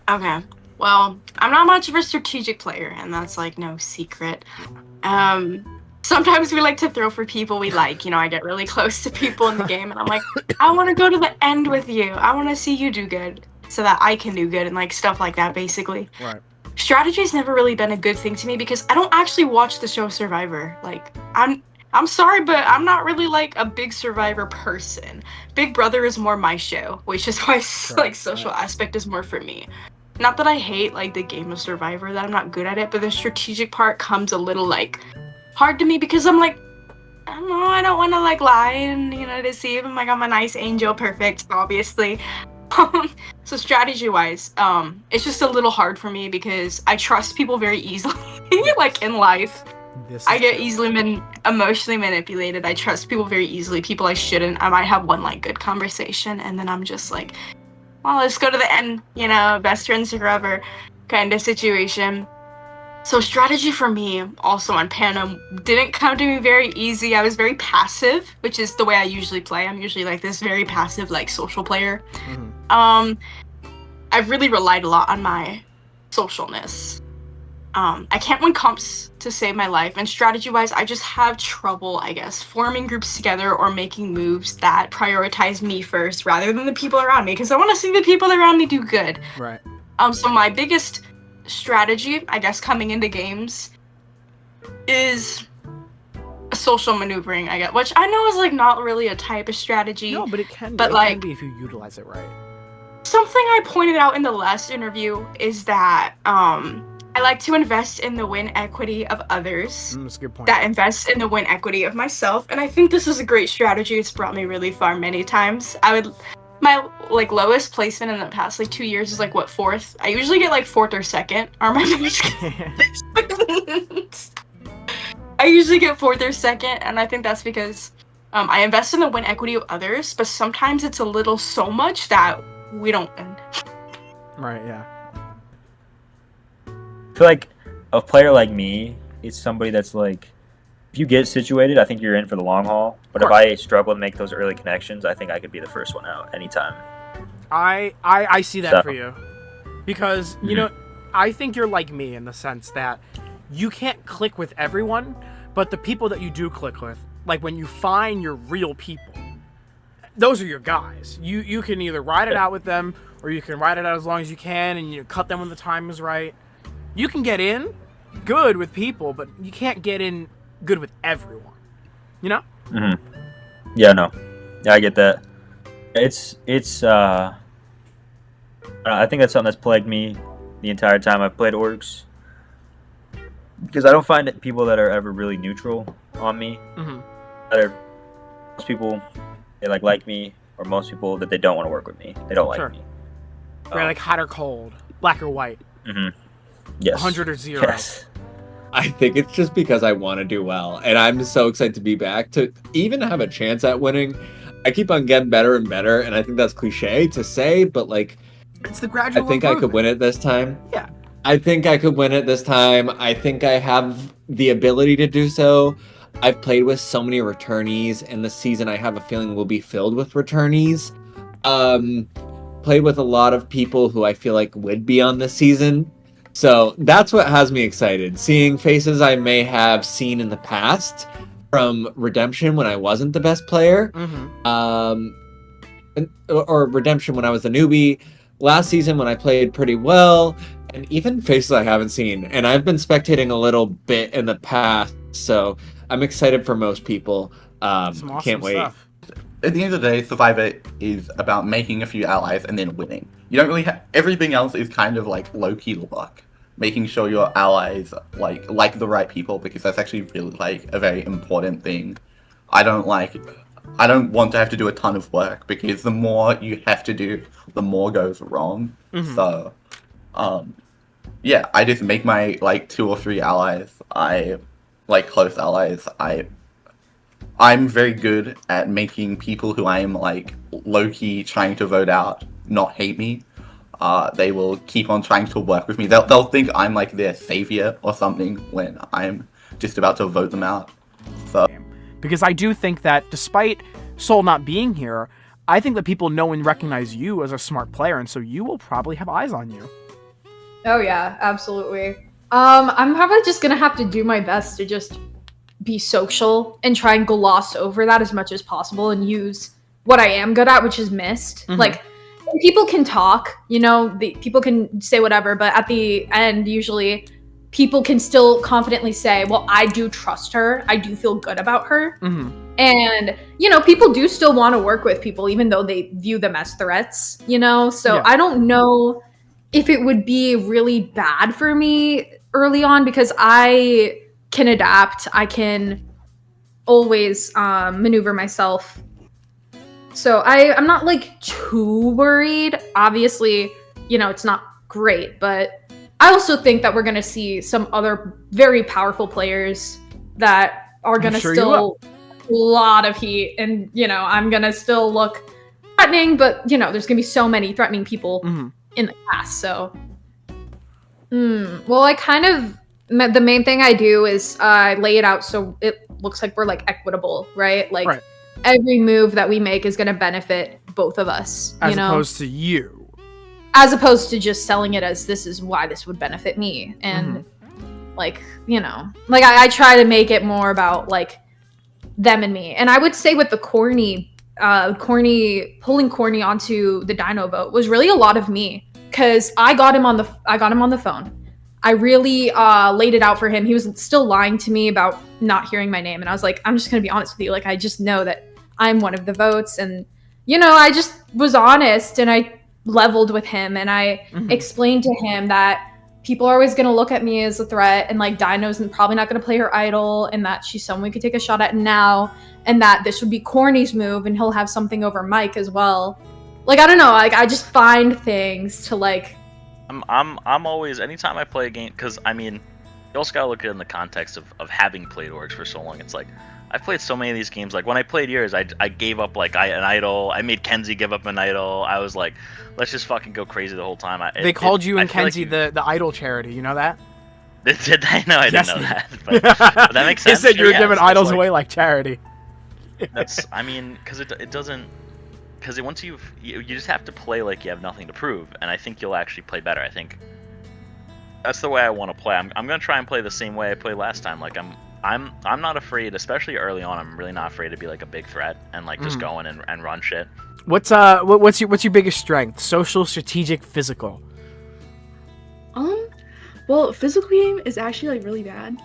Okay. Well, I'm not much of a strategic player, and that's like no secret. Um, Sometimes we like to throw for people we like. I get really close to people in the game, and I'm like, I want to go to the end with you. I want to see you do good so that I can do good, and like stuff like that, basically. Right. Strategy's never really been a good thing to me because I don't actually watch the show Survivor. Like, I'm sorry, but I'm not really like a big Survivor person. Big Brother is more my show, which is why Sure. like social aspect is more for me. Not that I hate like the game of Survivor, that I'm not good at it, but the strategic part comes a little like hard to me because I'm like, I don't know, I don't want to like lie and deceive. I'm like, I'm a nice angel, perfect, obviously. So strategy wise, it's just a little hard for me because I trust people very easily. Yes. Like in life, This I is get true. easily emotionally manipulated. I trust people very easily. People I shouldn't. I might have one like good conversation, and then I'm just like, well, let's go to the end. Best friends forever, kind of situation. So strategy for me, also on Panem, didn't come to me very easy. I was very passive, which is the way I usually play. I'm usually like this very passive, like social player. Hmm. Um, I've really relied a lot on my socialness. I can't win comps to save my life, and strategy-wise, I just have trouble, I guess, forming groups together or making moves that prioritize me first rather than the people around me, because I want to see the people around me do good. Right. So my biggest strategy, I guess, coming into games is social maneuvering, I guess, which I know is like not really a type of strategy, No, but it can be. but It can like be if you utilize it right. something I pointed out in the last interview is that I like to invest in the win equity of others That's a good point. that invest in the win equity of myself, and I think this is a great strategy. It's brought me really far many times. My like lowest placement in the past like 2 years is like what, fourth. I usually get like fourth or second are my I usually get fourth or second, and I think that's because I invest in the win equity of others, but sometimes it's a little so much that we don't win. Right. Yeah. I feel like a player like me is somebody that's like, if you get situated, I think you're in for the long haul. But if I struggle to make those early connections, I think I could be the first one out anytime. I see that So, for you, because you know, I think you're like me in the sense that you can't click with everyone, but the people that you do click with, like when you find your real people, those are your guys. You can either ride it out with them, or you can ride it out as long as you can, and you cut them when the time is right. You can get in good with people, but you can't get in good with everyone. You know? yeah, no, yeah, I get that. It's I think that's something that's plagued me the entire time I've played orgs, because I don't find it people that are ever really neutral on me. Mm-hmm. Either most people they like me, or most people that they don't want to work with me. They don't Sure. like me. They're like hot or cold, black or white, Yes. 100 or 0. Yes. I think it's just because I want to do well, and I'm so excited to be back to even have a chance at winning. I keep on getting better and better, and I think that's cliche to say, but like, It's the I gradual think I could improvement. win it this time. Yeah. I think I could win it this time. I think I have the ability to do so. I've played with so many returnees, and the season I have a feeling will be filled with returnees. Played with a lot of people who I feel like would be on this season. So that's what has me excited. Seeing faces I may have seen in the past from Redemption when I wasn't the best player. Or Redemption when I was the newbie. Last season when I played pretty well. And even faces I haven't seen. And I've been spectating a little bit in the past. So I'm excited for most people. Some awesome Can't wait. stuff. At the end of the day, Survivor is about making a few allies and then winning. You don't really have everything else is kind of like low-key luck. Making sure your allies like the right people, because that's actually really like a very important thing. I don't want to have to do a ton of work, because the more you have to do, the more goes wrong. So yeah, I just make my like 2 or 3 allies. I like close allies. I'm very good at making people who I am like low-key trying to vote out not hate me. They will keep on trying to work with me. They'll think I'm like their savior or something when I'm just about to vote them out. So Because I do think that despite Soul not being here, I think that people know and recognize you as a smart player, and so you will probably have eyes on you. Oh yeah, absolutely. I'm probably just gonna have to do my best to just be social and try and gloss over that as much as possible and use what I am good at, which is mist. Mhm. Like, people can talk, people can say whatever, but at the end, usually people can still confidently say, well, I do trust her. I do feel good about her. Mm-hmm. And, people do still want to work with people, even though they view them as threats, So Yeah. I don't know if it would be really bad for me early on because I can adapt. I can always maneuver myself. So I'm not like too worried. Obviously, it's not great, but I also think that we're going to see some other very powerful players that are going to still a lot of heat, and I'm going to still look threatening, but there's going to be so many threatening people in the cast. So well, I kind of, the main thing I do is lay it out so it looks like we're like equitable, right? Like every move that we make is going to benefit both of us, as opposed to you. As opposed to just selling it as this is why this would benefit me. And like, I try to make it more about like them and me. And I would say with the pulling Corny onto the Dino vote was really a lot of me, because I got him on the phone. I really laid it out for him. He was still lying to me about not hearing my name, and I was like, I'm just gonna be honest with you. Like, I just know that I'm one of the votes, and I just was honest, and I leveled with him, and I explained to him that people are always gonna look at me as a threat, and like Dino's probably not gonna play her idol, and that she's someone we could take a shot at now, and that this would be Corny's move, and he'll have something over Mike as well. Like, I don't know, like I just find things to like. I'm always, anytime I play a game, because I mean, you also gotta look at it in the context of having played orgs for so long. It's like, I've played so many of these games. Like when I played yours, I gave up like an idol. I made Kenzie give up an idol. I was like, let's just fucking go crazy the whole time. They called you and Kenzie like the idol charity. You know that? Did they? No, I didn't know that. But that makes sense. They said you were giving idols away like charity. That's, I mean, because it doesn't. Because once you just have to play like you have nothing to prove, and I think you'll actually play better. I think that's the way I want to play. I'm gonna try and play the same way I played last time. Like I'm not afraid, especially early on. I'm really not afraid to be like a big threat and like just go in and run shit. What's your biggest strength? Social, strategic, physical? Well, physical game is actually like really bad.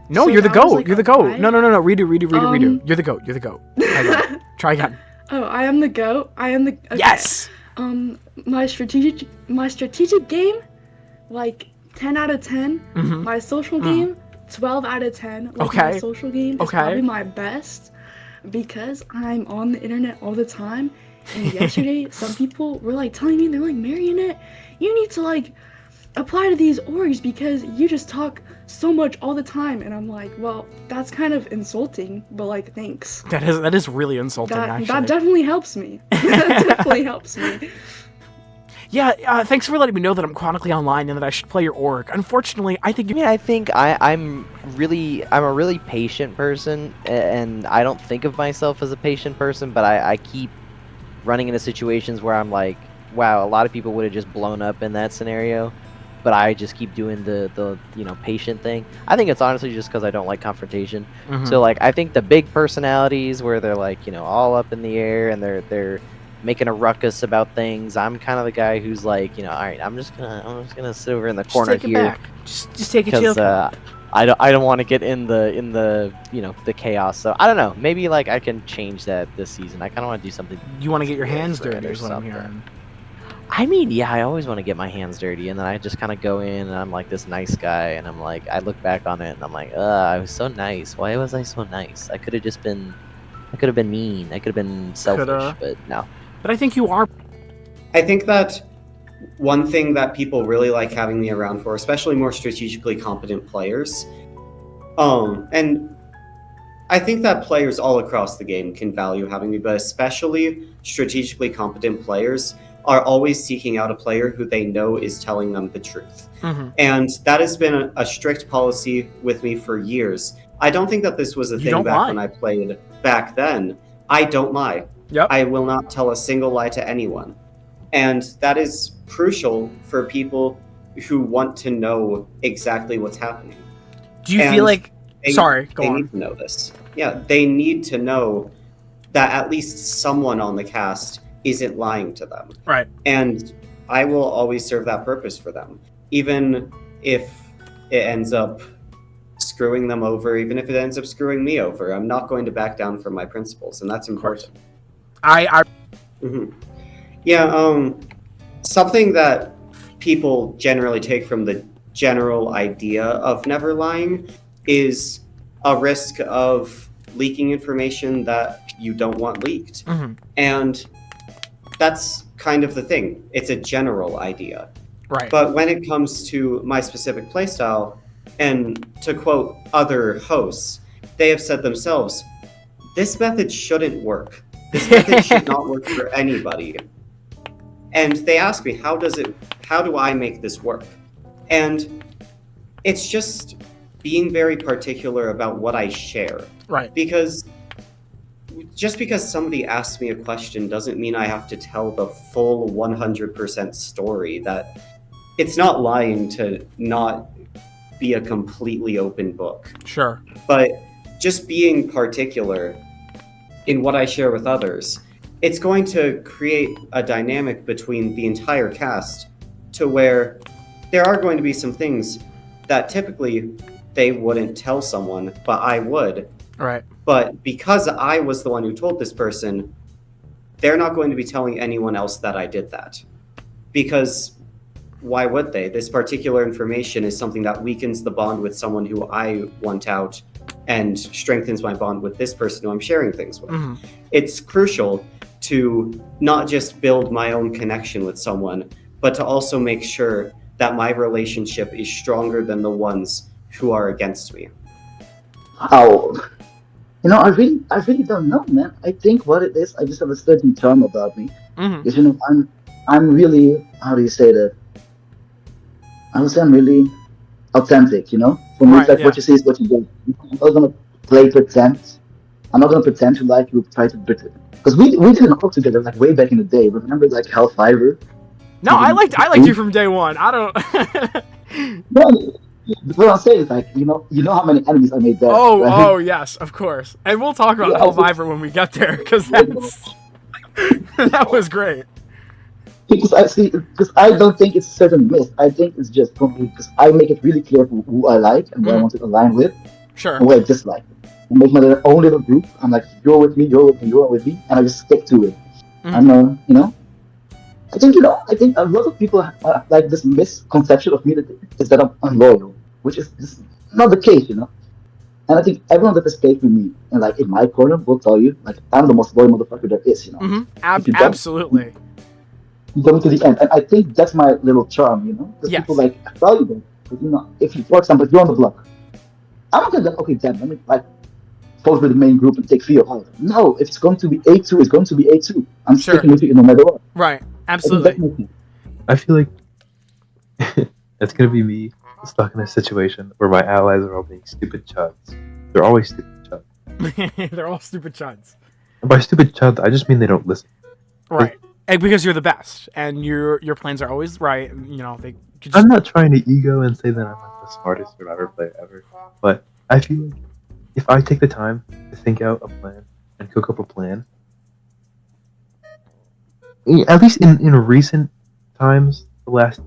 No, so you're the GOAT. like, you're the GOAT. No. Redo. You're the GOAT. You're the GOAT. Try again. Oh, I am the GOAT. Okay. Yes. My strategic game, like 10 out of 10. My social game, 12 out of 10. Like, my social game is probably my best because I'm on the internet all the time. And yesterday, some people were like telling me, they're like, Marionette, you need to like apply to these orgs because you just talk so much all the time. And I'm like, well, that's kind of insulting, but like, thanks. That is really insulting, actually. That definitely helps me. That definitely helps me. Yeah, thanks for letting me know that I'm chronically online and that I should play your org. Unfortunately, I think I think I'm a really patient person, and I don't think of myself as a patient person, but I keep running into situations where I'm like, wow, a lot of people would have just blown up in that scenario, but I just keep doing the patient thing. I think it's honestly just because I don't like confrontation. So like, I think the big personalities where they're like, all up in the air and they're making a ruckus about things. I'm kind of the guy who's like, all right, I'm just gonna sit over in the corner here. Just take it chill. Because I don't want to get in the the chaos. So I don't know. Maybe like I can change that this season. I kind of want to do something. You want to get your hands dirty, is what I'm hearing. I mean, yeah, I always want to get my hands dirty, and then I just kind of go in, and I'm like this nice guy, and I'm like, I look back on it, and I'm like, I was so nice. Why was I so nice? I could have been mean. I could have been selfish, but no. But I think you are. I think that one thing that people really like having me around for, especially more strategically competent players, and I think that players all across the game can value having me, but especially strategically competent players are always seeking out a player who they know is telling them the truth. And that has been a strict policy with me for years. I don't think that this was a thing back when I played back then. I don't lie. Yep. I will not tell a single lie to anyone. And that is crucial for people who want to know exactly what's happening. Do you feel like... Sorry, go they on. need to know this. Yeah, they need to know that at least someone on the cast isn't lying to them. Right. And I will always serve that purpose for them. Even if it ends up screwing them over, even if it ends up screwing me over, I'm not going to back down from my principles, and that's important. Yeah, something that people generally take from the general idea of never lying is a risk of leaking information that you don't want leaked. And that's kind of the thing. It's a general idea. Right. But when it comes to my specific playstyle, and to quote other hosts, they have said themselves, this method shouldn't work. This method should not work for anybody. And they ask me, how do I make this work? And it's just being very particular about what I share. Right. Because just because somebody asks me a question doesn't mean I have to tell the full 100% story. That it's not lying to not be a completely open book. Sure. But just being particular in what I share with others, it's going to create a dynamic between the entire cast to where there are going to be some things that typically they wouldn't tell someone, but I would. Right. But because I was the one who told this person, they're not going to be telling anyone else that I did that. Because why would they? This particular information is something that weakens the bond with someone who I want out and strengthens my bond with this person who I'm sharing things with. It's crucial to not just build my own connection with someone, but to also make sure that my relationship is stronger than the ones who are against me. How? I really don't know, man. I think what it is, I just have a certain charm about me. Because I'm really, how do you say that? I would say I'm really authentic, For me, it's like what you see is what you do. I'm not gonna pretend. I'm not gonna pretend to like you, try to pretend. Because we didn't work together like way back in the day. Remember like Fiovivor? No, I liked you from day one. I don't. No, what I'm saying is like you know how many enemies I made there. Oh, right? oh yes, of course. And we'll talk about Fiovivor when we get there, because that was great. Because I don't think it's a certain myth. I think it's just for me because I make it really clear who I like and who I want to align with. Sure. And who I dislike. I make my own little group. I'm like, you're with me, you're with me, you're with me, and I just stick to it. And I think a lot of people have like this misconception of me is that I'm unloyal, which is not the case, And I think everyone that has stayed with me and like in my corner will tell you like I'm the most loyal motherfucker there is, Absolutely. You go to the end, and I think that's my little charm, Because people like value that. But if you, for example, if you're on the block, I'm not gonna okay, then let me like focus with the main group and take Theo out. No, if it's going to be A2, it's going to be A2. I'm sticking with you no matter what. Right. Absolutely. I feel like it's gonna be me stuck in a situation where my allies are all being stupid chuds. They're always stupid chuds. They're all stupid chuds. And by stupid chuds, I just mean they don't listen. Right. And because you're the best, and your plans are always right. They. I'm not trying to ego and say that I'm like the smartest Survivor player ever, but I feel like if I take the time to think out a plan and cook up a plan, at least in recent times, the last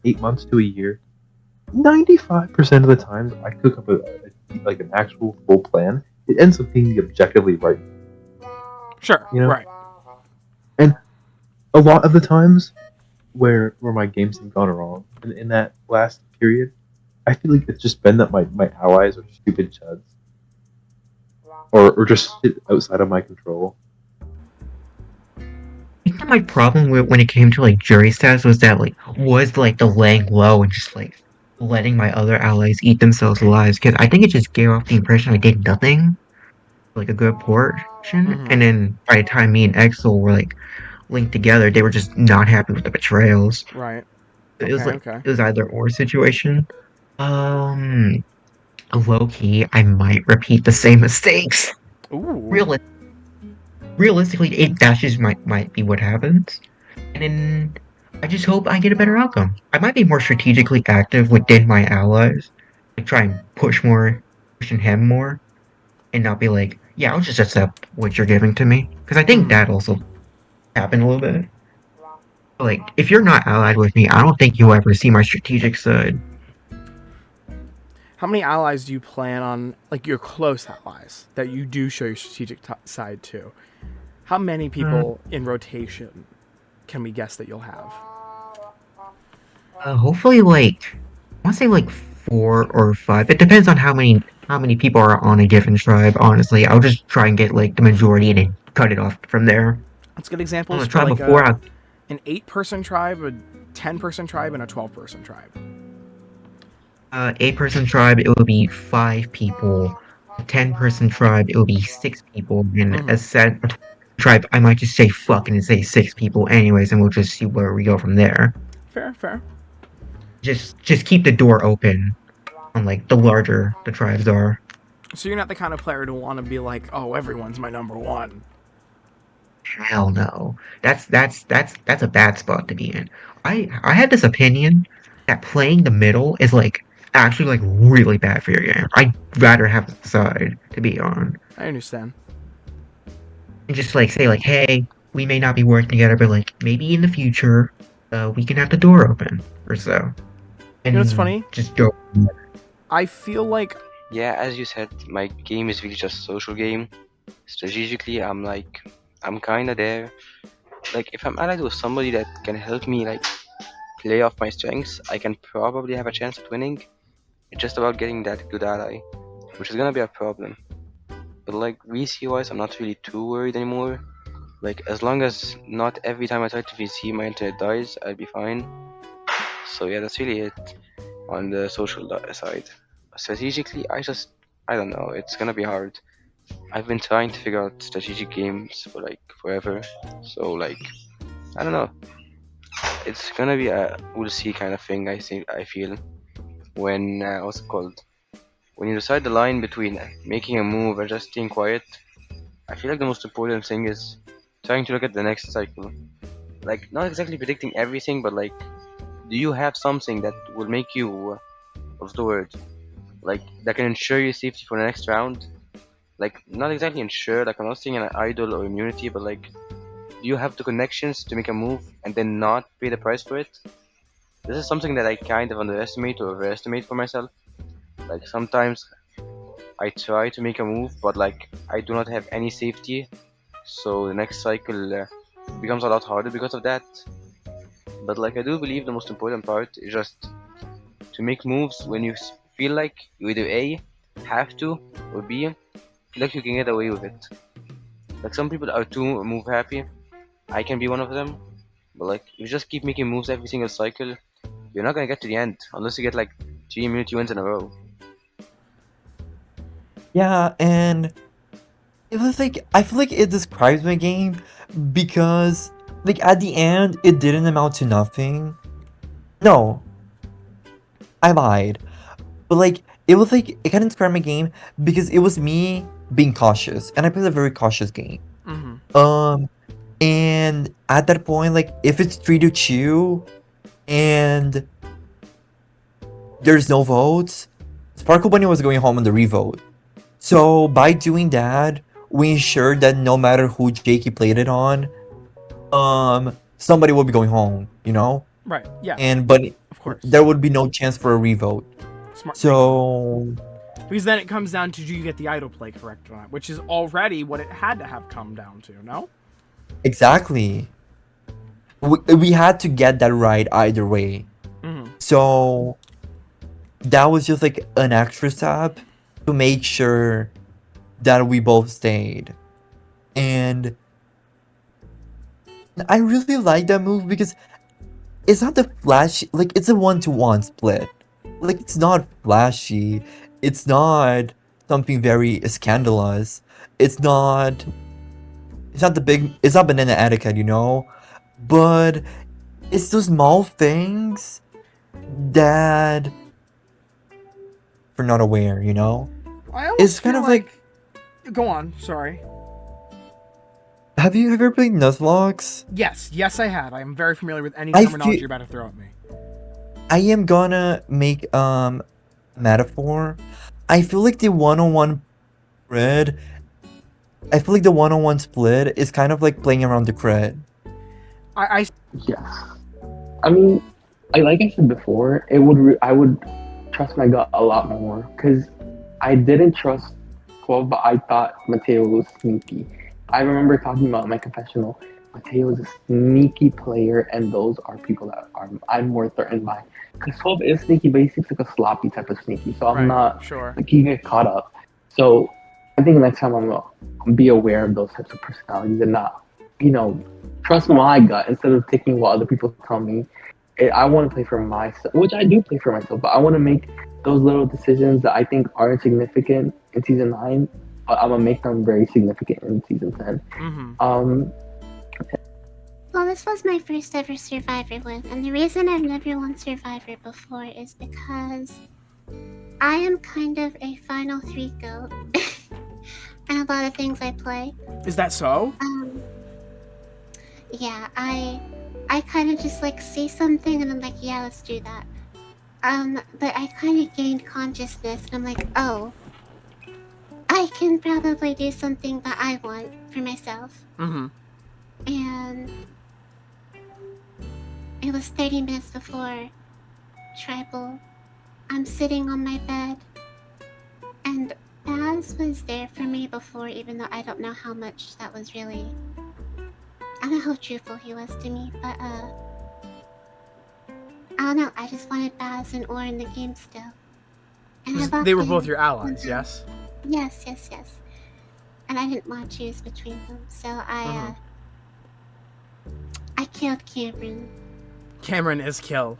8 months to a year, 95% of the times I cook up like an actual full plan, it ends up being the objectively right. Sure. Right. And a lot of the times where my games have gone wrong in that last period, I feel like it's just been that my allies are stupid chuds. Or just sit outside of my control. I think that my problem when it came to like jury stats was that the laying low and just like letting my other allies eat themselves alive, because I think it just gave off the impression I did nothing, like a good portion, and then by the time me and Exel were like linked together, they were just not happy with the betrayals. Right. It was it was either or situation. Low key, I might repeat the same mistakes. Ooh. Really. realistically, that just might be what happens. And then I just hope I get a better outcome. I might be more strategically active within my allies, like try and pushing him more, and not be like, yeah, I'll just accept what you're giving to me. Because I think that also happened a little bit. Like, if you're not allied with me, I don't think you'll ever see my strategic side. How many allies do you plan on, like your close allies, that you do show your strategic side to? How many people in rotation can we guess that you'll have? Hopefully, like, I want to say like 4 or 5. It depends on how many people are on a given tribe. Honestly, I'll just try and get like the majority and then cut it off from there. Let's get On examples a for tribe like before, an 8-person tribe, a 10-person tribe, and a 12-person tribe. 8-person tribe, it will be 5 people. A 10-person tribe, it will be 6 people. And a tribe, I might just say fucking and say 6 people anyways, and we'll just see where we go from there. Fair. Just keep the door open on like the larger the tribes are. So you're not the kind of player to want to be like, oh, everyone's my number one. Hell no. That's a bad spot to be in. I had this opinion that playing the middle is like actually like really bad for your game. I'd rather have the side to be on. I understand. And just like say like, hey, we may not be working together, but like maybe in the future, we can have the door open or so. And you know what's funny? Just go. I feel like yeah, as you said, my game is really just a social game. Strategically, I'm kinda there. Like, if I'm allied with somebody that can help me, like, play off my strengths, I can probably have a chance at winning. It's just about getting that good ally, which is gonna be a problem. But, like, VC-wise, I'm not really too worried anymore. Like, as long as not every time I try to VC my internet dies, I'll be fine. So yeah, that's really it on the social side. Strategically, I don't know, it's gonna be hard. I've been trying to figure out strategic games for like forever, so like, I don't know. It's gonna be a we'll see kind of thing. I feel when what's it called? When you decide the line between making a move and just staying quiet, I feel like the most important thing is trying to look at the next cycle. Like, not exactly predicting everything, but like, do you have something that will make you what's the word? Like, that can ensure your safety for the next round? Like, not exactly ensure, like I'm not saying an idol or immunity, but like, do you have the connections to make a move and then not pay the price for it? This is something that I kind of underestimate or overestimate for myself. Like, sometimes I try to make a move, but like, I do not have any safety, so the next cycle becomes a lot harder because of that. But like, I do believe the most important part is just to make moves when you feel like you either A, have to, or B, feel like you can get away with it. Like, some people are too move happy. I can be one of them. But like, if you just keep making moves every single cycle, you're not gonna get to the end unless you get like 3 immunity wins in a row. Yeah, and it was like I feel like it describes my game because like at the end it didn't amount to nothing. No, I lied. But like it was like it kind of described my game because it was me being cautious, and I played a very cautious game. And at that point, like if it's 3-2 and there's no votes, Sparkle Bunny was going home on the revote. So by doing that, we ensured that no matter who Jakey played it on, somebody will be going home, you know? Right, yeah. But of course, there would be no chance for a revote. Smart. So because then it comes down to, do you get the idle play correct or not, which is already what it had to have come down to, no? exactly. We had to get that right either way. So that was just like an extra step to make sure that we both stayed. And I really like that move because it's not the flashy, like it's a 1-to-1 split. Like it's not flashy, it's not something very scandalous, it's not it's not banana etiquette, you know? But it's those small things that we're not aware, you know? I almost It's kind feel of like go on, sorry. Have you ever played Nuzlocke? Yes, I have. I'm very familiar with any I terminology feel- you're about to throw at me. I am gonna make metaphor. I feel like the one-on-one spread. I feel like the one-on-one split is kind of like playing around the crit. Yes. I mean, like I said before, I would trust my gut a lot more because I didn't trust 12, but I thought Mateo was sneaky. I remember talking about in my confessional. Mateo is a sneaky player, and those are people that I'm more threatened by. Because 12 is sneaky, but he seems like a sloppy type of sneaky, so I'm not like he get caught up. So I think next time I'm gonna be aware of those types of personalities and not, trust my gut instead of taking what other people tell me. I want to play for myself, which I do play for myself, but I want to make those little decisions that I think aren't significant in season 9, but I'm gonna make them very significant in season 10. Well, this was my first ever Survivor win, and the reason I've never won Survivor before is because I am kind of a Final 3 goat and a lot of things I play. Is that so? Yeah, I kind of just like see something and I'm like, yeah, let's do that. But I kind of gained consciousness and I'm like, oh, I can probably do something that I want for myself. And it was 30 minutes before Tribal. I'm sitting on my bed and Baz was there for me before, even though I don't know how much that was really... I don't know how truthful he was to me, but I don't know, I just wanted Baz and Or in the game still. And They were both your allies, yes? Yes. And I didn't want to choose between them, so I killed Cameron. Cameron is killed.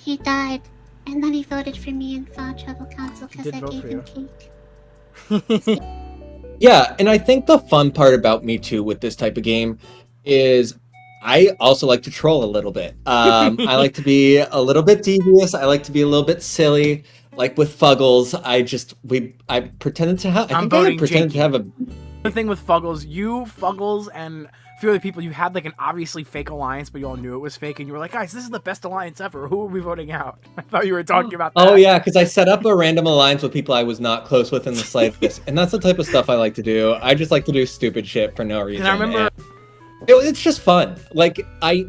He died, and then he voted for me in Fall Trouble Council because I gave him cake. Yeah, and I think the fun part about Me Too with this type of game is I also like to troll a little bit. I like to be a little bit devious. I like to be a little bit silly. Like with Fuggles, I pretended to have. The thing with Fuggles, Fuggles, and a few other people, you had like an obviously fake alliance, but you all knew it was fake, and you were like, guys, this is the best alliance ever. Who are we voting out? I thought you were talking about that. Oh yeah, because I set up a random alliance with people I was not close with in the slightest, and that's the type of stuff I like to do. I just like to do stupid shit for no reason. And I remember. It's just fun. Like,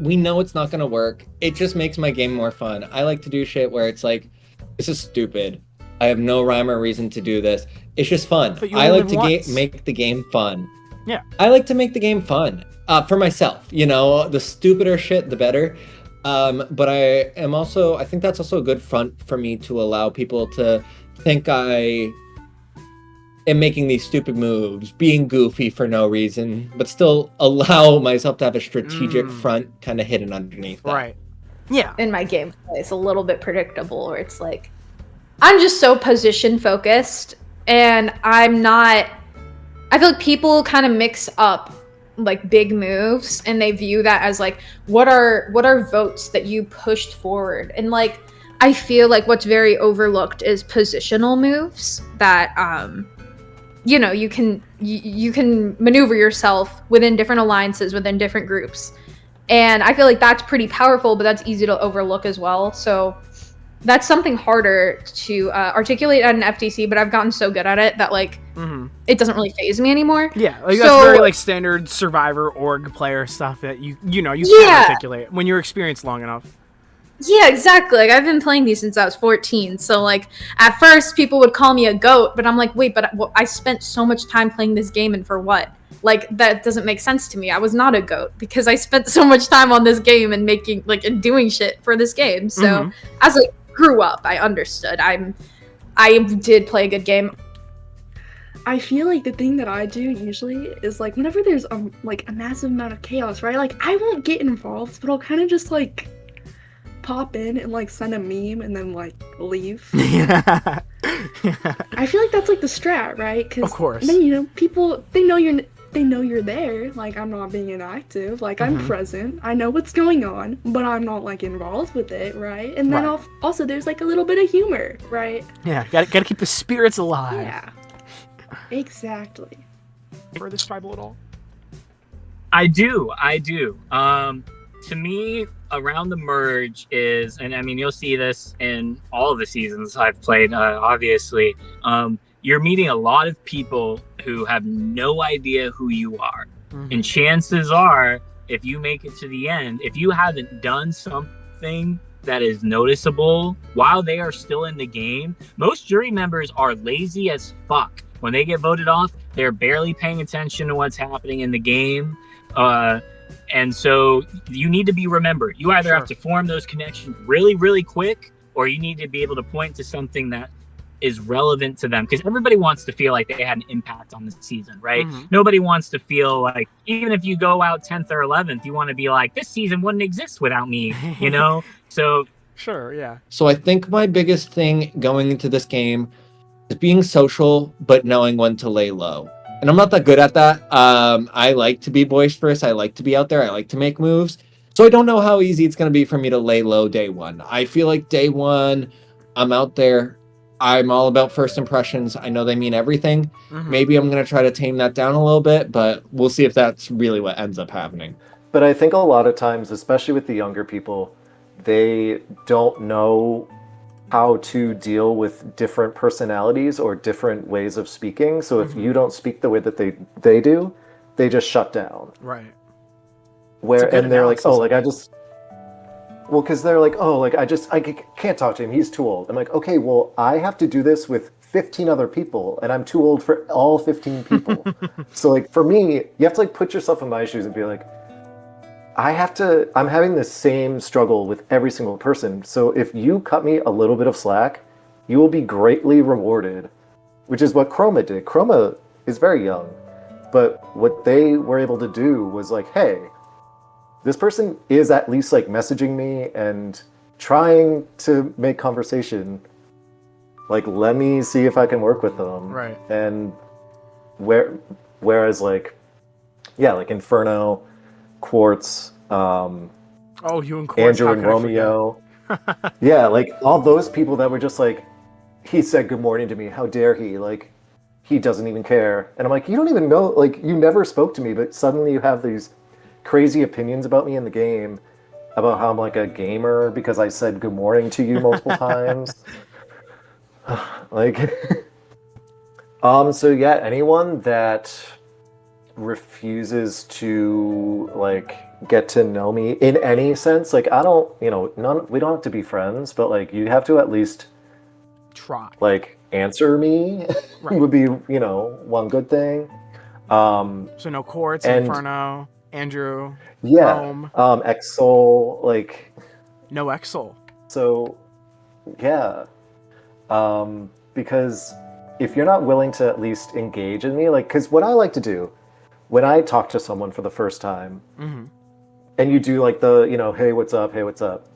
we know it's not gonna work. It just makes my game more fun. I like to do shit where it's like, this is stupid. I have no rhyme or reason to do this. It's just fun. I like to make the game fun. Yeah. I like to make the game fun. For myself, the stupider shit, the better. But I think that's also a good front for me to allow people to think I am making these stupid moves, being goofy for no reason, but still allow myself to have a strategic front kind of hidden underneath that. Right. Yeah. In my gameplay, it's a little bit predictable, where it's like, I'm just so position focused, and I feel like people kind of mix up like big moves, and they view that as like, what are votes that you pushed forward, and like I feel like what's very overlooked is positional moves that you can maneuver yourself within different alliances, within different groups, and I feel like that's pretty powerful, but that's easy to overlook as well. So that's something harder to articulate at an FTC, but I've gotten so good at it that like it doesn't really faze me anymore. Yeah, like that's very like standard Survivor org player stuff that you can articulate when you're experienced long enough. Yeah, exactly. Like I've been playing these since I was 14, so like at first people would call me a goat, but I'm like, wait, but I spent so much time playing this game, and for what? Like that doesn't make sense to me. I was not a goat because I spent so much time on this game and making and doing shit for this game. So as I grew up, I understood. I did play a good game. I feel like the thing that I do usually is like whenever there's like a massive amount of chaos, right? Like I won't get involved, but I'll kind of just like pop in and like send a meme and then like leave. I feel like that's like the strat, right? Because of course, then people they know you're there. Like I'm not being inactive. Like I'm present. I know what's going on, but I'm not like involved with it, right? And then also there's like a little bit of humor, right? Yeah, gotta keep the spirits alive. Yeah, exactly. For this tribal at all? I do. To me, around the merge is, and I mean, you'll see this in all of the seasons I've played. Obviously, you're meeting a lot of people who have no idea who you are, and chances are, if you make it to the end, if you haven't done something that is noticeable while they are still in the game, most jury members are lazy as fuck. When they get voted off, they're barely paying attention to what's happening in the game. And so you need to be remembered. You either have to form those connections really, really quick, or you need to be able to point to something that is relevant to them. Because everybody wants to feel like they had an impact on the season, right? Nobody wants to feel like, even if you go out 10th or 11th, you want to be like, this season wouldn't exist without me, you know? So sure, yeah. So I think my biggest thing going into this game is being social, but knowing when to lay low. And I'm not that good at that. I like to be boisterous. I like to be out there. I like to make moves. So I don't know how easy it's going to be for me to lay low day one. I feel like day one, I'm out there. I'm all about first impressions. I know they mean everything. Maybe I'm going to try to tame that down a little bit, but we'll see if that's really what ends up happening. But I think a lot of times, especially with the younger people, they don't know how to deal with different personalities or different ways of speaking. So if you don't speak the way that they do, they just shut down. Right. And they're like, oh, like I just, well, because they're like, oh, like I can't talk to him. He's too old. I'm like, okay, well, I have to do this with 15 other people, and I'm too old for all 15 people. So like for me, you have to like put yourself in my shoes and be like, I'm having the same struggle with every single person. So if you cut me a little bit of slack, you will be greatly rewarded, which is what Chroma did. Chroma is very young, but what they were able to do was like, hey, this person is at least like messaging me and trying to make conversation. Like, let me see if I can work with them. Right. And whereas like, yeah, like Inferno, Quartz, you and Quartz, Andrew and Romeo. Yeah, like all those people that were just like, he said good morning to me, how dare he? Like, he doesn't even care. And I'm like, you don't even know, like, you never spoke to me, but suddenly you have these crazy opinions about me in the game, about how I'm like a gamer because I said good morning to you multiple times. Like, so yeah, anyone that refuses to like get to know me in any sense, like I don't, we don't have to be friends, but like you have to at least try, like answer me. Right. Would be, one good thing. So no Quartz, Inferno, Andrew, yeah, Rome. Exol, like no Exol. So yeah, because if you're not willing to at least engage in me, like, because what I like to do when I talk to someone for the first time, and you do like the, hey, what's up? Hey, what's up?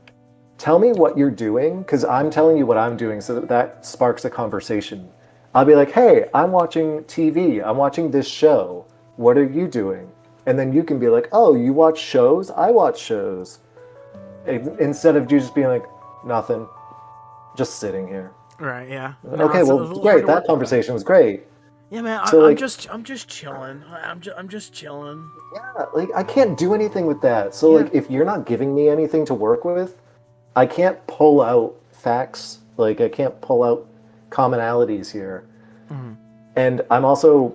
Tell me what you're doing, because I'm telling you what I'm doing, so that sparks a conversation. I'll be like, hey, I'm watching TV. I'm watching this show. What are you doing? And then you can be like, oh, you watch shows? I watch shows. Instead of you just being like, nothing, just sitting here. Right, yeah. Okay, well, great. That conversation was great. Yeah, man. So, I'm just chilling. I'm just chilling. Yeah, like I can't do anything with that. So, like, if you're not giving me anything to work with, I can't pull out facts. Like, I can't pull out commonalities here. And I'm also,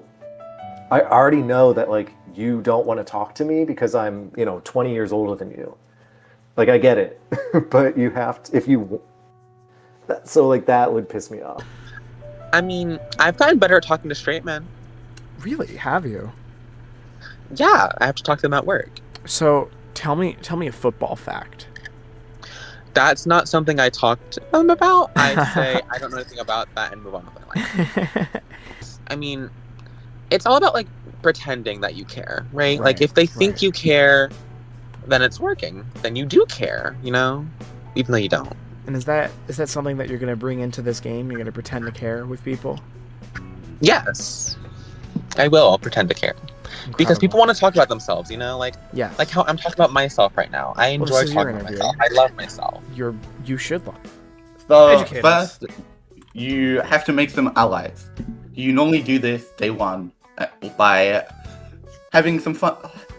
I already know that like you don't want to talk to me because I'm, 20 years older than you. Like, I get it, but you have to, if you. So like that would piss me off. I mean, I've gotten better at talking to straight men. Really? Have you? Yeah, I have to talk to them at work. So tell me a football fact. That's not something I talk to them about. I say I don't know anything about that and move on with my life. I mean, it's all about like pretending that you care, right? Like if they think you care, then it's working. Then you do care, even though you don't. And is that something that you're going to bring into this game? You're going to pretend to care with people? Yes. I will. I'll pretend to care. Incredible. Because people want to talk about themselves, like how I'm talking about myself right now. I enjoy talking about myself. I love myself. You should love. So first, you have to make some allies. You normally do this day one by having some fun.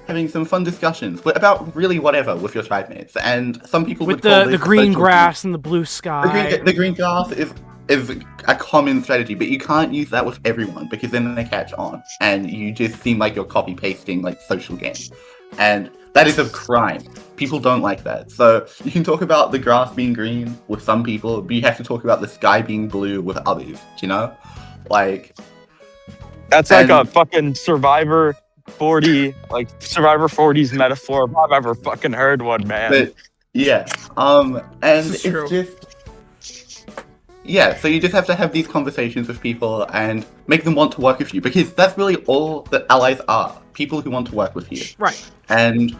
having some fun discussions about really whatever with your tribe mates. And some people with would call the this green social grass and the blue sky. the green grass is a common strategy, but you can't use that with everyone because then they catch on and you just seem like you're copy pasting like social games. And that is a crime. People don't like that. So you can talk about the grass being green with some people, but you have to talk about the sky being blue with others, you know? Like that's like a fucking Survivor 40's metaphor if I've ever fucking heard one, man. But yeah. And it's just so you just have to have these conversations with people and make them want to work with you because that's really all that allies are. People who want to work with you. Right. And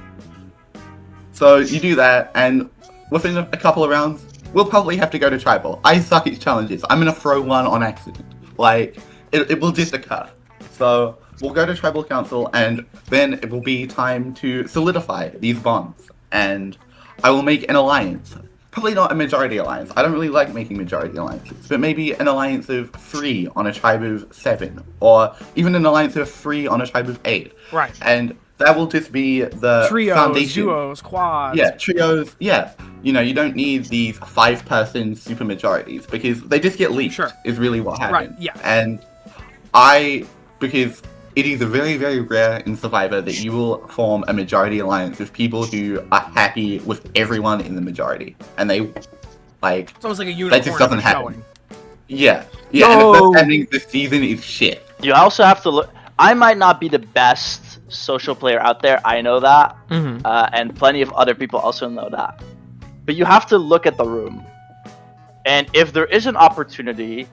so you do that, and within a couple of rounds, we'll probably have to go to tribal. I suck at challenges. I'm gonna throw one on accident. Like, it will just occur. So we'll go to tribal council, and then it will be time to solidify these bonds. And I will make an alliance. Probably not a majority alliance. I don't really like making majority alliances, but maybe an alliance of 3 on a tribe of 7, or even an alliance of 3 on a tribe of 8. Right. And that will just be the Trios, foundation. duos, quads. Yeah, trios. Yeah, you know, you don't need these 5-person super majorities because they just get leaked. Sure. Is really what happens. Right. Yeah. And because it is very, very rare in Survivor that you will form a majority alliance with people who are happy with everyone in the majority, and they like. It's almost like a that unicorn just doesn't happen. showing. Yeah, yeah, and if that's happening, this season is shit. You also have to look. I might not be the best social player out there. I know that, and plenty of other people also know that. But you have to look at the room, and if there is an opportunity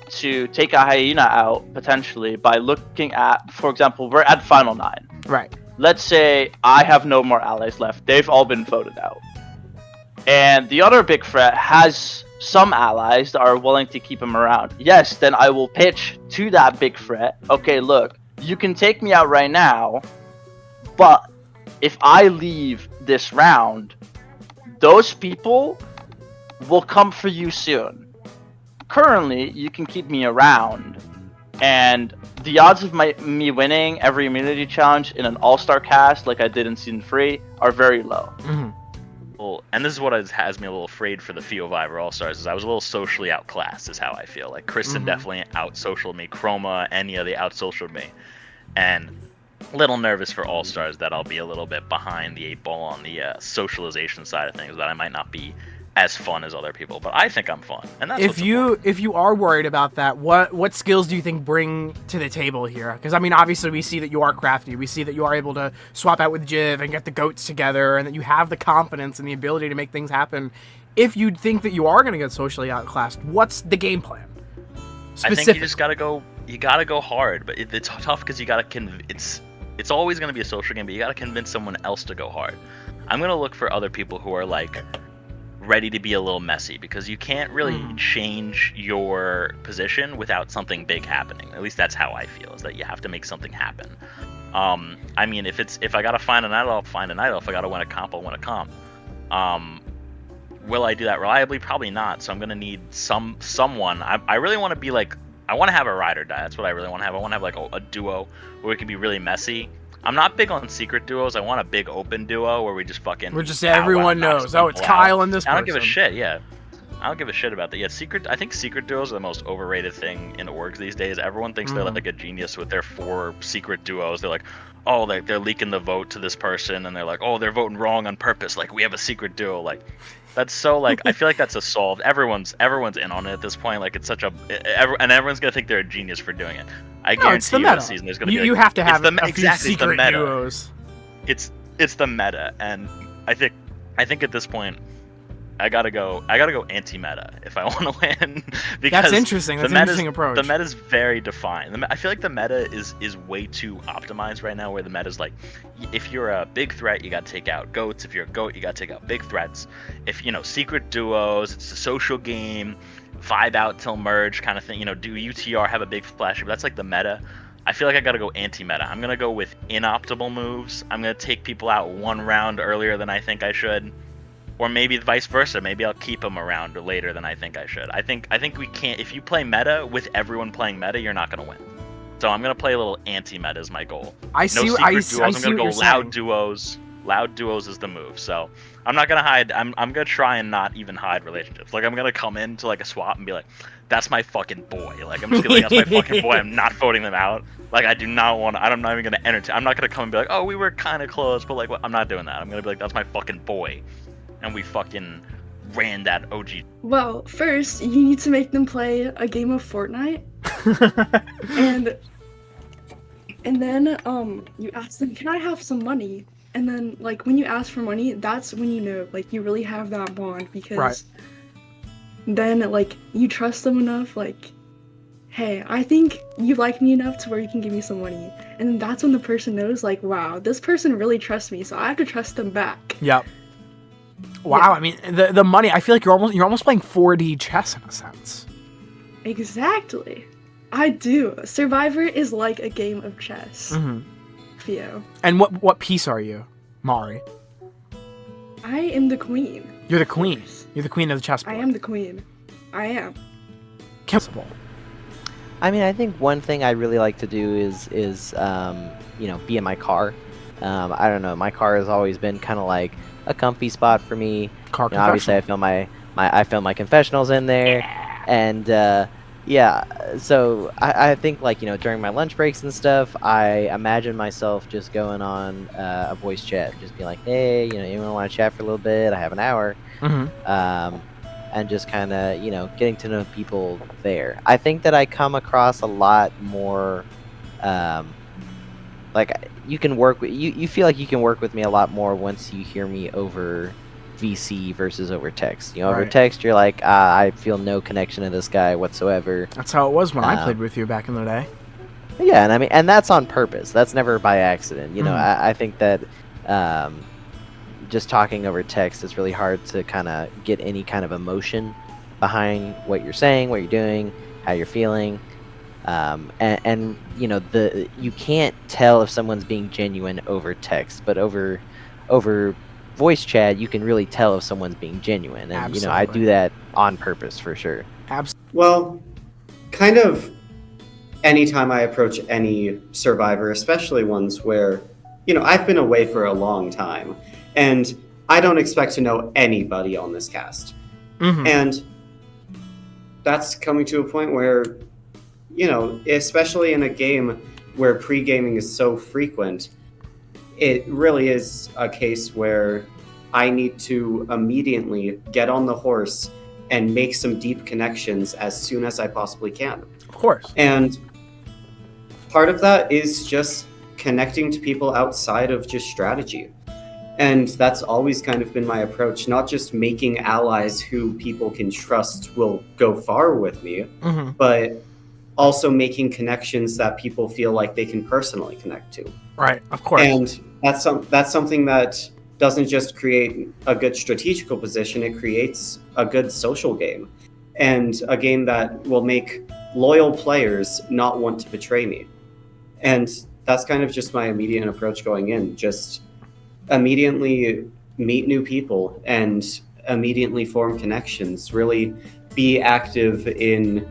to take a hyena out potentially by looking at, for example, we're at final 9. Right. Let's say I have no more allies left. They've all been voted out, and the other big threat has some allies that are willing to keep him around. Yes, then I will pitch to that big threat. Okay, look, you can take me out right now, but if I leave this round, those people will come for you soon. Currently, you can keep me around, and the odds of me winning every immunity challenge in an all-star cast like I did in season 3 are very low. Well, and this is what has me a little afraid for the Fiovivor All-Stars, is I was a little socially outclassed, is how I feel. Like, Kristen definitely out-socialed me, Chroma, Enya, they out-socialed me. And a little nervous for All-Stars that I'll be a little bit behind the 8 ball on the socialization side of things, that I might not be as fun as other people, but I think I'm fun, and that's if you are worried about that, what skills do you think bring to the table here? Because I mean, obviously we see that you are crafty, we see that you are able to swap out with Jiv and get the goats together, and that you have the confidence and the ability to make things happen. If you think that you are going to get socially outclassed, what's the game plan? I think you just gotta go. You gotta go hard, but it's tough because you gotta It's always gonna be a social game, but you gotta convince someone else to go hard. I'm gonna look for other people who are like ready to be a little messy, because you can't really change your position without something big happening. At least that's how I feel, is that you have to make something happen. I mean, if I gotta find an idol, I'll find an idol. If I gotta win a comp, I'll win a comp. Will I do that reliably? Probably not. So I'm gonna need someone. I really want to be like, I want to have a ride or die. That's what I really want to have. I want to have like a duo where it can be really messy. I'm not big on secret duos. I want a big open duo where we just fucking. We're just everyone knows. Oh, it's Kyle and this person. I don't give a shit. Yeah, I don't give a shit about that. Yeah, I think secret duos are the most overrated thing in orgs these days. Everyone thinks they're like a genius with their 4 secret duos. They're like, oh, they're leaking the vote to this person, and they're like, oh, they're voting wrong on purpose. Like, we have a secret duo. Like, that's so like, I feel like that's a solved. Everyone's in on it at this point. Like, it's such a, and everyone's gonna think they're a genius for doing it. I guarantee you this season there's gonna be like, you have to have a few secret duos. It's the meta, and I think at this point I gotta go anti-meta if I want to win. Because that's interesting. That's an interesting approach. The meta is very defined. I feel like the meta is way too optimized right now, where the meta is like, if you're a big threat, you gotta take out goats. If you're a goat, you gotta take out big threats. If secret duos, it's a social game, vibe out till merge kind of thing. Do UTR, have a big flash? But that's like the meta. I feel like I gotta go anti-meta. I'm gonna go with inoptimal moves. I'm gonna take people out 1 round earlier than I think I should. Or maybe vice versa. Maybe I'll keep them around later than I think I should. I think we can't. If you play meta with everyone playing meta, you're not gonna win. So I'm gonna play a little anti-meta as my goal. I see. No I secret see. duos. I I'm see gonna what go you're loud saying. duos. Loud duos is the move. So I'm not gonna hide. I'm gonna try and not even hide relationships. Like I'm gonna come into like a swap and be like, "That's my fucking boy." Like I'm just gonna be like, "That's my fucking boy." I'm not voting them out. Like I do not want. I'm not even gonna entertain. I'm not gonna come and be like, "Oh, we were kind of close," but like, what? I'm not doing that. I'm gonna be like, "That's my fucking boy," and we fucking ran that OG. Well, first you need to make them play a game of Fortnite, and then you ask them, "Can I have some money?" And then like when you ask for money, that's when you know like you really have that bond because then like you trust them enough. Like, hey, I think you like me enough to where you can give me some money, and then that's when the person knows like, wow, this person really trusts me, so I have to trust them back. Yep. Wow, I mean the money. I feel like you're almost playing 4D chess in a sense. Exactly. I do. Survivor is like a game of chess. Mm-hmm. Theo. And what piece are you, Mari? I am the queen. You're the queen. You're the queen of the chessboard. I am the queen. I am. Possible. I mean, I think one thing I really like to do is be in my car. I don't know. My car has always been kind of like a comfy spot for me. Car obviously, I film my confessionals in there, and so I think like during my lunch breaks and stuff, I imagine myself just going on a voice chat, just being like, hey, anyone want to chat for a little bit? I have an hour. Mm-hmm. And just kind of getting to know people there. I think that I come across a lot more like you can work with you feel like you can work with me a lot more once you hear me over VC versus over text. Over Right. text you're like, I feel no connection to this guy whatsoever. That's how it was when I played with you back in the day. Yeah, and that's on purpose. That's never by accident. Mhm. I think that just talking over text is really hard to kind of get any kind of emotion behind what you're saying, what you're doing, how you're feeling. And you can't tell if someone's being genuine over text, but over voice chat you can really tell if someone's being genuine, and I Absolutely. do that on purpose for sure. Well, kind of anytime I approach any survivor, especially ones where I've been away for a long time and I don't expect to know anybody on this cast. Mhm. And that's coming to a point where especially in a game where pre-gaming is so frequent, it really is a case where I need to immediately get on the horse and make some deep connections as soon as I possibly can. Of course. And part of that is just connecting to people outside of just strategy. And that's always kind of been my approach, not just making allies who people can trust will go far with me, Mm-hmm. but also making connections that people feel like they can personally connect to. Right, of course. And that's something that doesn't just create a good strategical position, it creates a good social game. And a game that will make loyal players not want to betray me. And that's kind of just my immediate approach going in. Just immediately meet new people and immediately form connections. Really be active in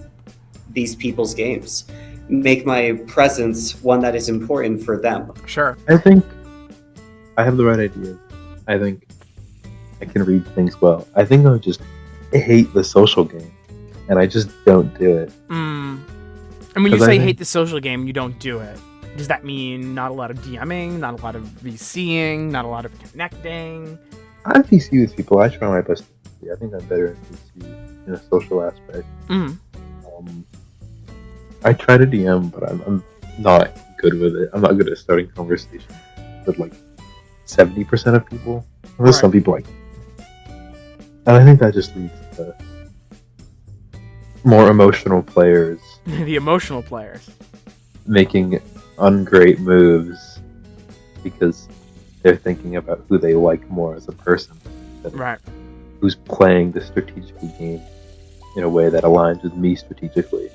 these people's games. Make my presence one that is important for them. Sure. I think I have the right ideas. I think I can read things well. I think I just hate the social game, and I just don't do it. And when you 'Cause I say think- hate the social game, you don't do it. Does that mean not a lot of DMing, not a lot of VCing, not a lot of connecting? I VC with people. I try my best to VC. I think I'm better at VC in a social aspect. Mhm. I try to DM, but I'm not good with it. I'm not good at starting conversations with like 70% of people. There's some people like, and I think that just leads to more emotional players The emotional players. making ungreat moves because they're thinking about who they like more as a person than Right. who's playing the strategical game in a way that aligns with me strategically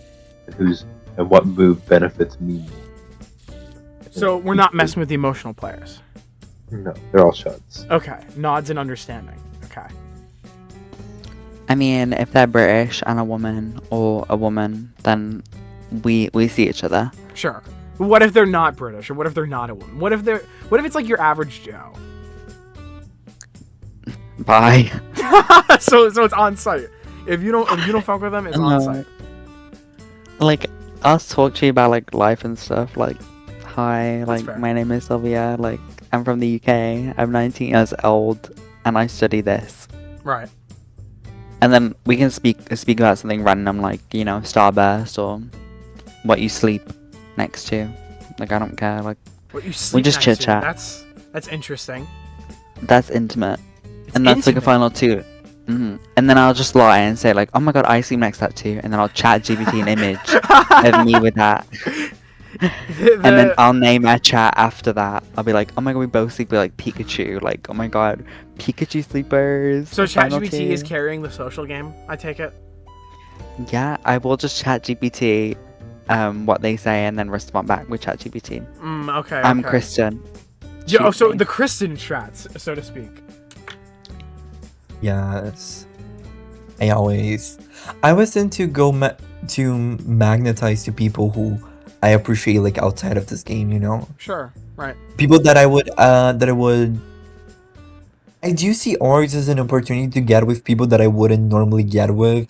and what move benefits me. So we're not messing with the emotional players. No, they're all shots. Okay. Nods and understanding. Okay. I mean, if they're British and a woman, or a woman, then we see each other. Sure. What if they're not British, or what if they're not a woman? What if it's like your average Joe? Bye. so it's on site. If you don't fuck with them, it's on site. Like, I'll talk to you about like life and stuff. Like, hi, That's like fair. my name is Sylvia. Like, I'm from the UK. I'm 19 years old, and I study this. Right. And then we can speak about something random, like, you know, Starburst or what you sleep next to. Like, I don't care. Like, What you we sleep just next chit to, chat. That's interesting. That's intimate. And that's like a final two. And then I'll just lie and say like, oh my god, I sleep next to that too. And then I'll chat GPT an image of me with that. And then I'll name our chat after that. I'll be like, oh my god, we both sleep with like Pikachu. Like, oh my god, Pikachu sleepers. So final ChatGPT two. is carrying the social game, I take it? Yeah, I will just chat GPT what they say and then respond back with chat GPT. Okay. I'm okay. Christian. Yeah, oh, Shoot so me. the Kristen chats, so to speak. Yes. I was into to magnetize to people who I appreciate like outside of this game, you know? Sure, right. People that I would I do see orgs as an opportunity to get with people that I wouldn't normally get with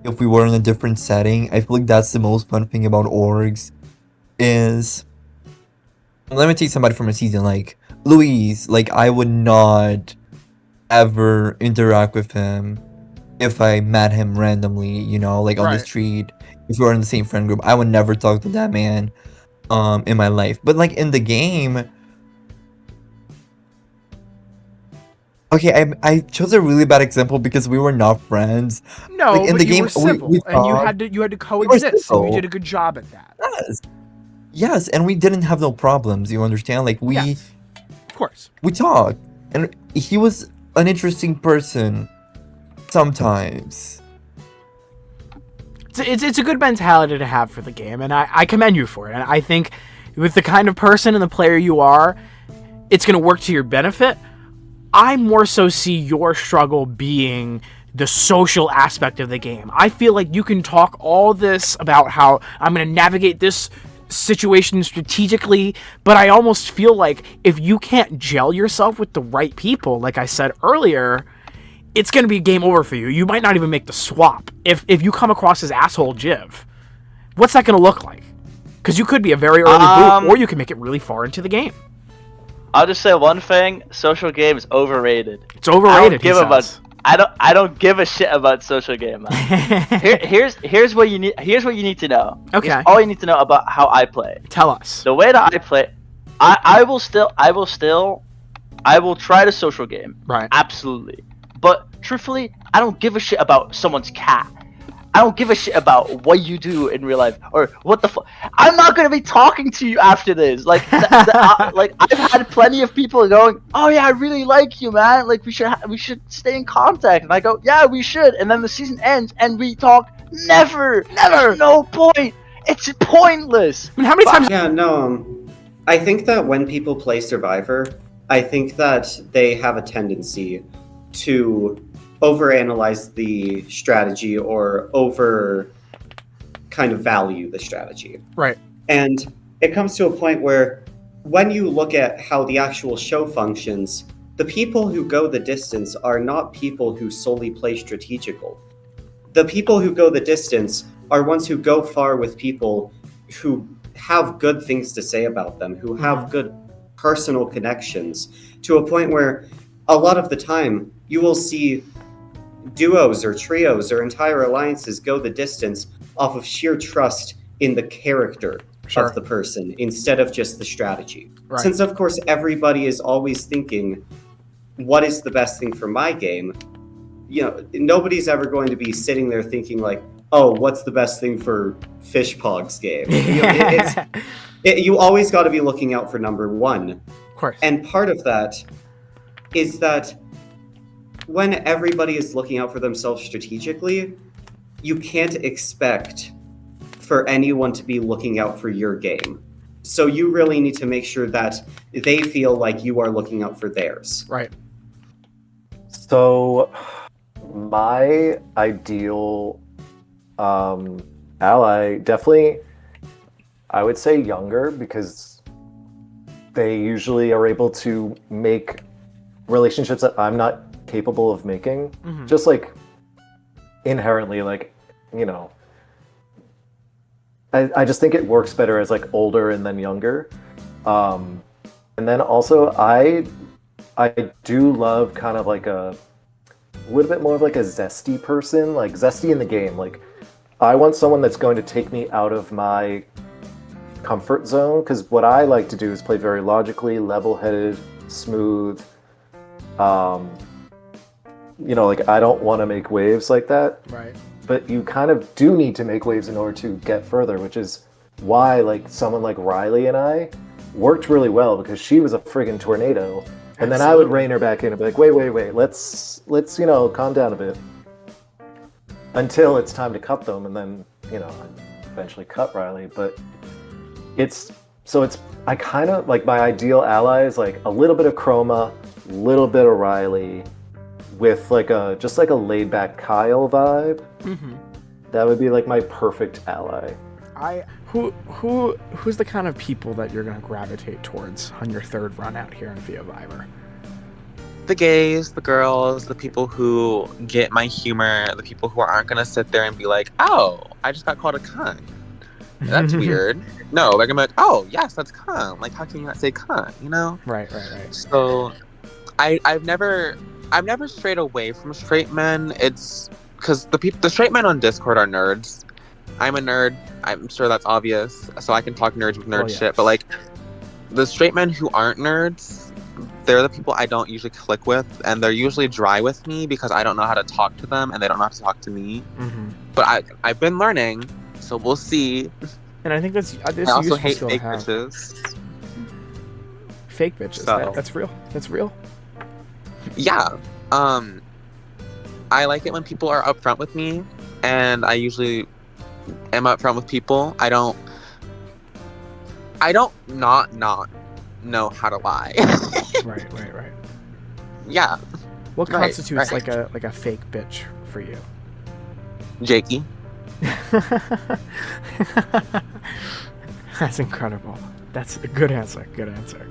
if we were in a different setting. I feel like that's the most fun thing about orgs is, let me take somebody from a season like Luis. Like, I would not ever interact with him if I met him randomly, you know, like on the Right. street. If we were in the same friend group, I would never talk to that man in my life. But like in the game, okay, I chose a really bad example because we were not friends. No, like in but the you game, were civil, we and you talked. had to We were coexist, and you civil. did a good job at that. Yes, and we didn't have no problems. You understand? Like Yes, of course. we talked, and he was an interesting person sometimes. It's a good mentality to have for the game, and I commend you for it. And I think with the kind of person and the player you are, it's going to work to your benefit. I more so see your struggle being the social aspect of the game. I feel like you can talk all this about how I'm going to navigate this situation strategically, but I almost feel like if you can't gel yourself with the right people, like I said earlier, it's going to be game over for you. You might not even make the swap. If you come across as asshole Jiv, what's that going to look like? Because you could be a very early boot, or you can make it really far into the game. I'll just say one thing: social game is overrated. It's overrated. I don't give a shit about social game, man. here's what you need. Here's what you need to know. Okay. Here's all you need to know about how I play. Tell us. The way that I play, I will try to social game. Right. Absolutely. But truthfully, I don't give a shit about someone's cat. I don't give a shit about what you do in real life or what the fuck. I'm not gonna be talking to you after this. Like, like I've had plenty of people going, "Oh yeah, I really like you, man. Like we should stay in contact." And I go, "Yeah, we should." And then the season ends and we talk. Never. There's no point. It's pointless. I mean, how many times? Yeah, no. I think that when people play Survivor, I think that they have a tendency to overanalyze the strategy or over kind of value the strategy. Right. And it comes to a point where when you look at how the actual show functions, the people who go the distance are not people who solely play strategical. The people who go the distance are ones who go far with people who have good things to say about them, who have good personal connections, to a point where a lot of the time you will see duos or trios or entire alliances go the distance off of sheer trust in the character of the person instead of just the strategy. Right. Since, of course, everybody is always thinking, what is the best thing for my game? You know, nobody's ever going to be sitting there thinking like, oh, what's the best thing for Fishpog's game? You know, you always got to be looking out for number one. Of course. And part of that is that when everybody is looking out for themselves strategically, you can't expect for anyone to be looking out for your game. So you really need to make sure that they feel like you are looking out for theirs. Right. So my ideal ally, definitely, I would say younger, because they usually are able to make relationships that I'm not capable of making. Mhm. Just like inherently, like, you know, I just think it works better as like older and then younger. And then also I do love kind of like a little bit more of like a zesty person, like zesty in the game. Like I want someone that's going to take me out of my comfort zone, because what I like to do is play very logically, level-headed, smooth. You know, like I don't want to make waves like that. Right. But you kind of do need to make waves in order to get further, which is why like someone like Riley and I worked really well, because she was a friggin' tornado. And then I would rein her back in and be like, wait, let's you know, calm down a bit. Until it's time to cut them, and then, you know, I eventually cut Riley. But I kind of, like, my ideal ally is like a little bit of Chroma, a little bit of Riley, with like just like a laid back Kyle vibe. Mm-hmm. That would be like my perfect ally. Who's the kind of people that you're gonna gravitate towards on your third run out here in Fiovivor? The gays, the girls, the people who get my humor, the people who aren't gonna sit there and be like, "Oh, I just got called a cunt. That's weird." No, they're gonna be like, "Oh, yes, that's cunt. Like, how can you not say cunt?" You know? Right. So, I've never strayed away from straight men. It's because the straight men on Discord are nerds. I'm a nerd. I'm sure that's obvious. So I can talk nerds with nerd shit. But like, the straight men who aren't nerds, they're the people I don't usually click with, and they're usually dry with me because I don't know how to talk to them, and they don't know how to talk to me. Mm-hmm. But I've been learning, so we'll see. And I think that's I also hate fake bitches. Fake bitches. So. That's real. That's real. Yeah. I like it when people are upfront with me, and I usually am upfront with people. I don't not know how to lie. Right. Yeah. What constitutes like a fake bitch for you? Jakey. That's incredible. That's a good answer.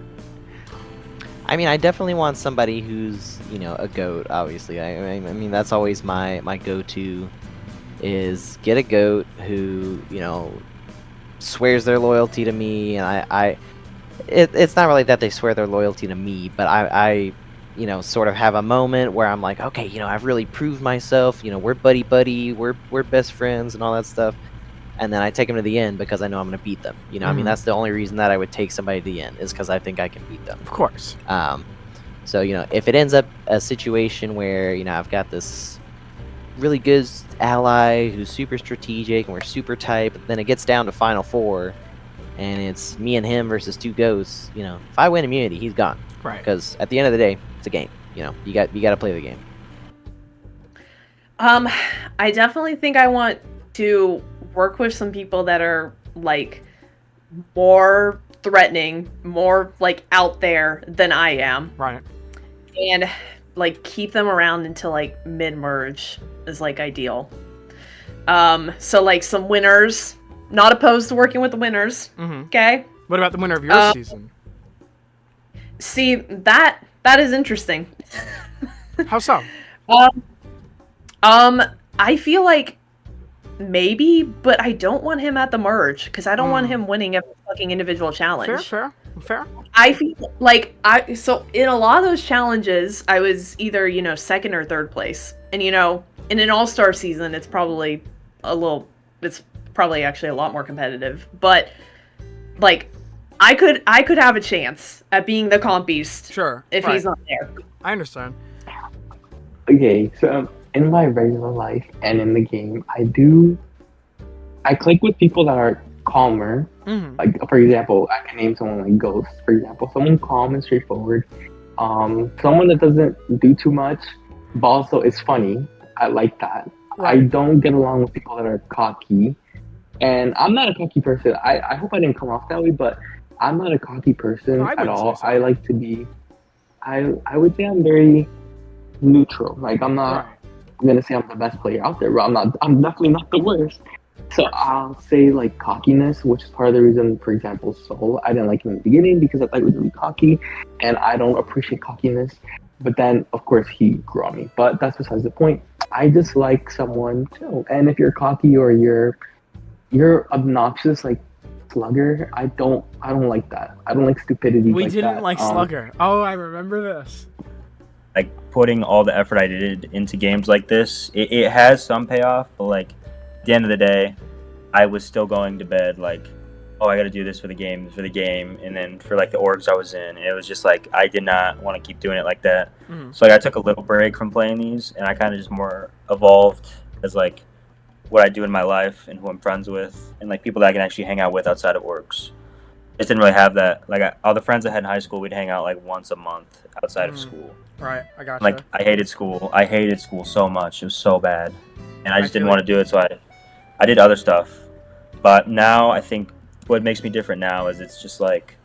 I mean, I definitely want somebody who's, you know, a goat, obviously. I mean, that's always my go-to, is get a goat who, you know, swears their loyalty to me. And it's not really that they swear their loyalty to me, but I you know, sort of have a moment where I'm like, okay, you know, I've really proved myself. You know, we're buddy, we're best friends and all that stuff. And then I take them to the end because I know I'm going to beat them. You know, I mean, that's the only reason that I would take somebody to the end, is because I think I can beat them. Of course. So, you know, if it ends up a situation where, you know, I've got this really good ally who's super strategic and we're super tight, but then it gets down to Final Four and it's me and him versus two ghosts, you know, if I win immunity, he's gone. Right. Because at the end of the day, it's a game. You know, you got to play the game. I definitely think I want to work with some people that are like more threatening, more like out there than I am. Right. And like keep them around until like mid-merge is like ideal. So like some winners, not opposed to working with the winners. Mm-hmm. Okay. What about the winner of your season? See, that is interesting. How so? I feel like maybe, but I don't want him at the merge because I don't want him winning every fucking individual challenge. Fair. I feel like so in a lot of those challenges, I was either, you know, second or third place. And, you know, in an all-star season, it's probably actually a lot more competitive. But like I could have a chance at being the comp beast. Sure. If he's not there. I understand. Okay, so in my regular life and in the game, I click with people that are calmer. Mm-hmm. Like, for example, I can name someone like Ghost, for example. Someone calm and straightforward. Someone that doesn't do too much, but also is funny. I like that. Right. I don't get along with people that are cocky. And I'm not a cocky person. I hope I didn't come off that way, but I'm not a cocky person at all. I like to be... I would say I'm very neutral. Like, I'm not... I'm gonna say I'm the best player out there, but I'm definitely not the worst. So I'll say like cockiness, which is part of the reason, for example, Soul, I didn't like him in the beginning because I thought he was really cocky, and I don't appreciate cockiness. But then, of course, he grew on me. But that's besides the point. I just like someone chill, and if you're cocky or you're obnoxious, like Slugger, I don't like that. I don't like stupidity. We like didn't that. like Slugger. Oh, I remember this. Like putting all the effort I did into games like this, it has some payoff, but like at the end of the day, I was still going to bed like, oh, I got to do this for the game, and then for like the orgs I was in, it was just like I did not want to keep doing it like that. Mhm. So like I took a little break from playing these, and I kind of just more evolved as like what I do in my life and who I'm friends with, and like people that I can actually hang out with outside of orgs. I just didn't really have that. Like all the friends I had in high school, we'd hang out like once a month outside of school. Right, I gotcha. Like I hated school. I hated school so much. It was so bad, and I just didn't want to do it. So I did other stuff. But now I think what makes me different now is it's just like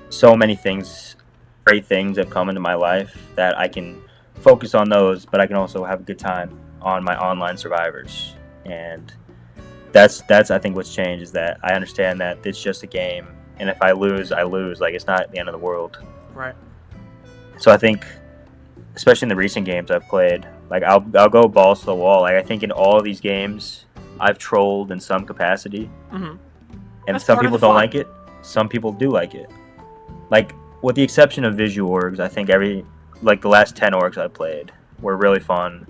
so many things, great things have come into my life that I can focus on those, but I can also have a good time on my online survivors. And that's I think what's changed is that I understand that it's just a game, and if I lose, I lose. Like it's not the end of the world. Right. So I think, especially in the recent games I've played, like I'll go balls to the wall. Like I think in all of these games, I've trolled in some capacity, Mhm. and That's some part of people the don't fun. like it. Some people do like it. Like with the exception of visual orgs, I think the last 10 orgs I played were really fun,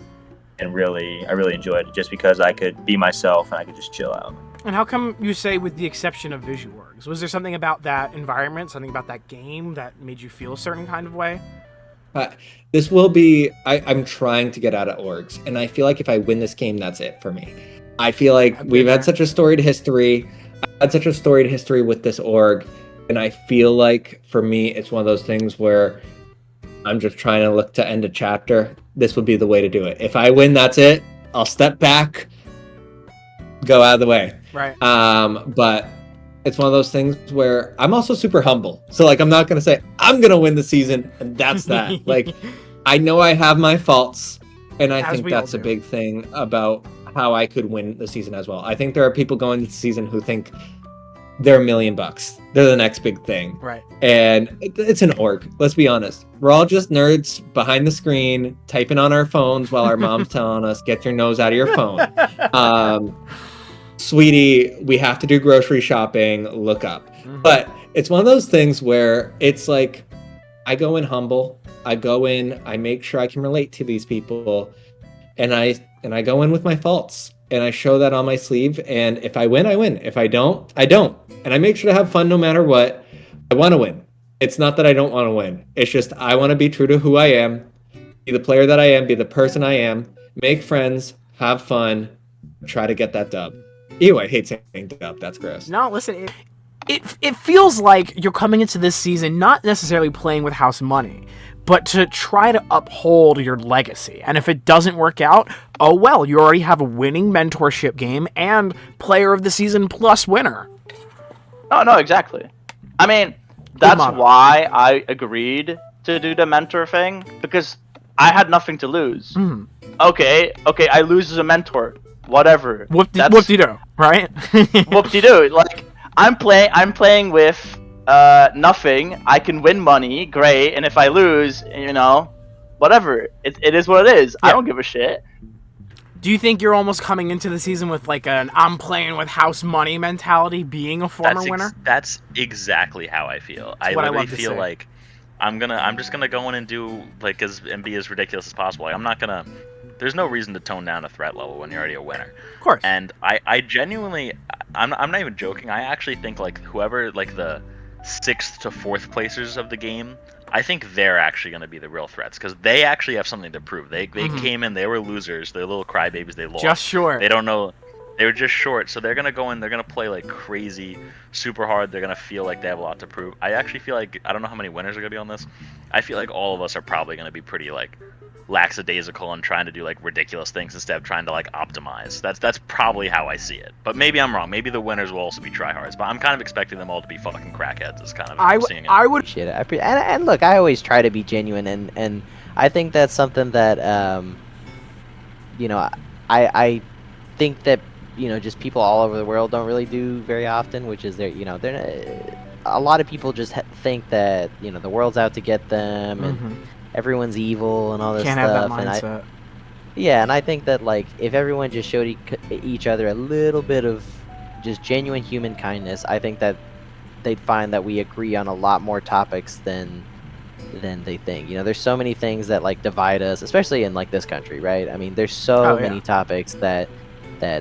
and I really enjoyed it just because I could be myself and I could just chill out. And how come you say with the exception of visual orgs? Was there something about that environment, something about that game that made you feel a certain kind of way? This will be. I'm trying to get out of orgs, and I feel like if I win this game, that's it for me. I feel like we've had such a storied history. I had such a storied history with this org, and I feel like for me, it's one of those things where I'm just trying to look to end a chapter. This would be the way to do it. If I win, that's it. I'll step back, go out of the way. Right. But it's one of those things where I'm also super humble. So like I'm not gonna say I'm gonna win the season and that's that. Like I know I have my faults, and I As think we all that's a do. big thing about how I could win the season as well. I think there are people going to the season who think they're $1 million. They're the next big thing. Right. And it's an org. Let's be honest. We're all just nerds behind the screen, typing on our phones while our mom's telling us, get your nose out of your phone. Sweetie, we have to do grocery shopping, look up. But it's one of those things where it's like, I go in humble, I go in, I make sure I can relate to these people, and I go in with my faults, and I show that on my sleeve, and if I win, I win. If I don't, I don't. And I make sure to have fun no matter what. I want to win. It's not that I don't want to win. It's just I want to be true to who I am, be the player that I am, be the person I am, make friends, have fun, try to get that dub. Ew, I hate saying dub. That's gross. No, listen, it feels like you're coming into this season not necessarily playing with house money, but to try to uphold your legacy. And if it doesn't work out, oh well, you already have a winning mentorship game and player of the season plus winner. No, exactly. I mean, that's why I agreed to do the mentor thing, because I had nothing to lose. Okay, I lose as a mentor. Whatever. Whoop-de-doo, right? Whoop-de-doo. Like, I'm playing with nothing. I can win money, great, and if I lose, whatever. It is what it is. I don't give a shit. Do you think you're almost coming into the season with like an I'm playing with house money mentality, being a former winner? That's exactly how I feel. I what I literally love to feel say. like I'm just gonna go in and do like and be as ridiculous as possible. Like, I'm not gonna. There's no reason to tone down a threat level when you're already a winner. Of course. And I genuinely, I'm not even joking. I actually think like whoever like the 6th to 4th placers of the game, I think they're actually going to be the real threats because they actually have something to prove. They came in, they were losers, they're little crybabies, they lost. Just short. They don't know. They were just short, so they're gonna go in. They're gonna play like crazy, super hard. They're gonna feel like they have a lot to prove. I actually feel like I don't know how many winners are gonna be on this. I feel like all of us are probably gonna be pretty like lackadaisical and trying to do like ridiculous things instead of trying to like optimize. That's probably how I see it. But maybe I'm wrong. Maybe the winners will also be tryhards. But I'm kind of expecting them all to be fucking crackheads. Is kind of how I'm seeing it. I would shit. And look, I always try to be genuine, and I think that's something that I think that just people all over the world don't really do very often, which is they're a lot of people just think that the world's out to get them and everyone's evil and all this Can't stuff. have that mindset. And I think that like if everyone just showed each other a little bit of just genuine human kindness, I think that they'd find that we agree on a lot more topics than they think. There's so many things that like divide us, especially in like this country, right? I mean, there's so many topics that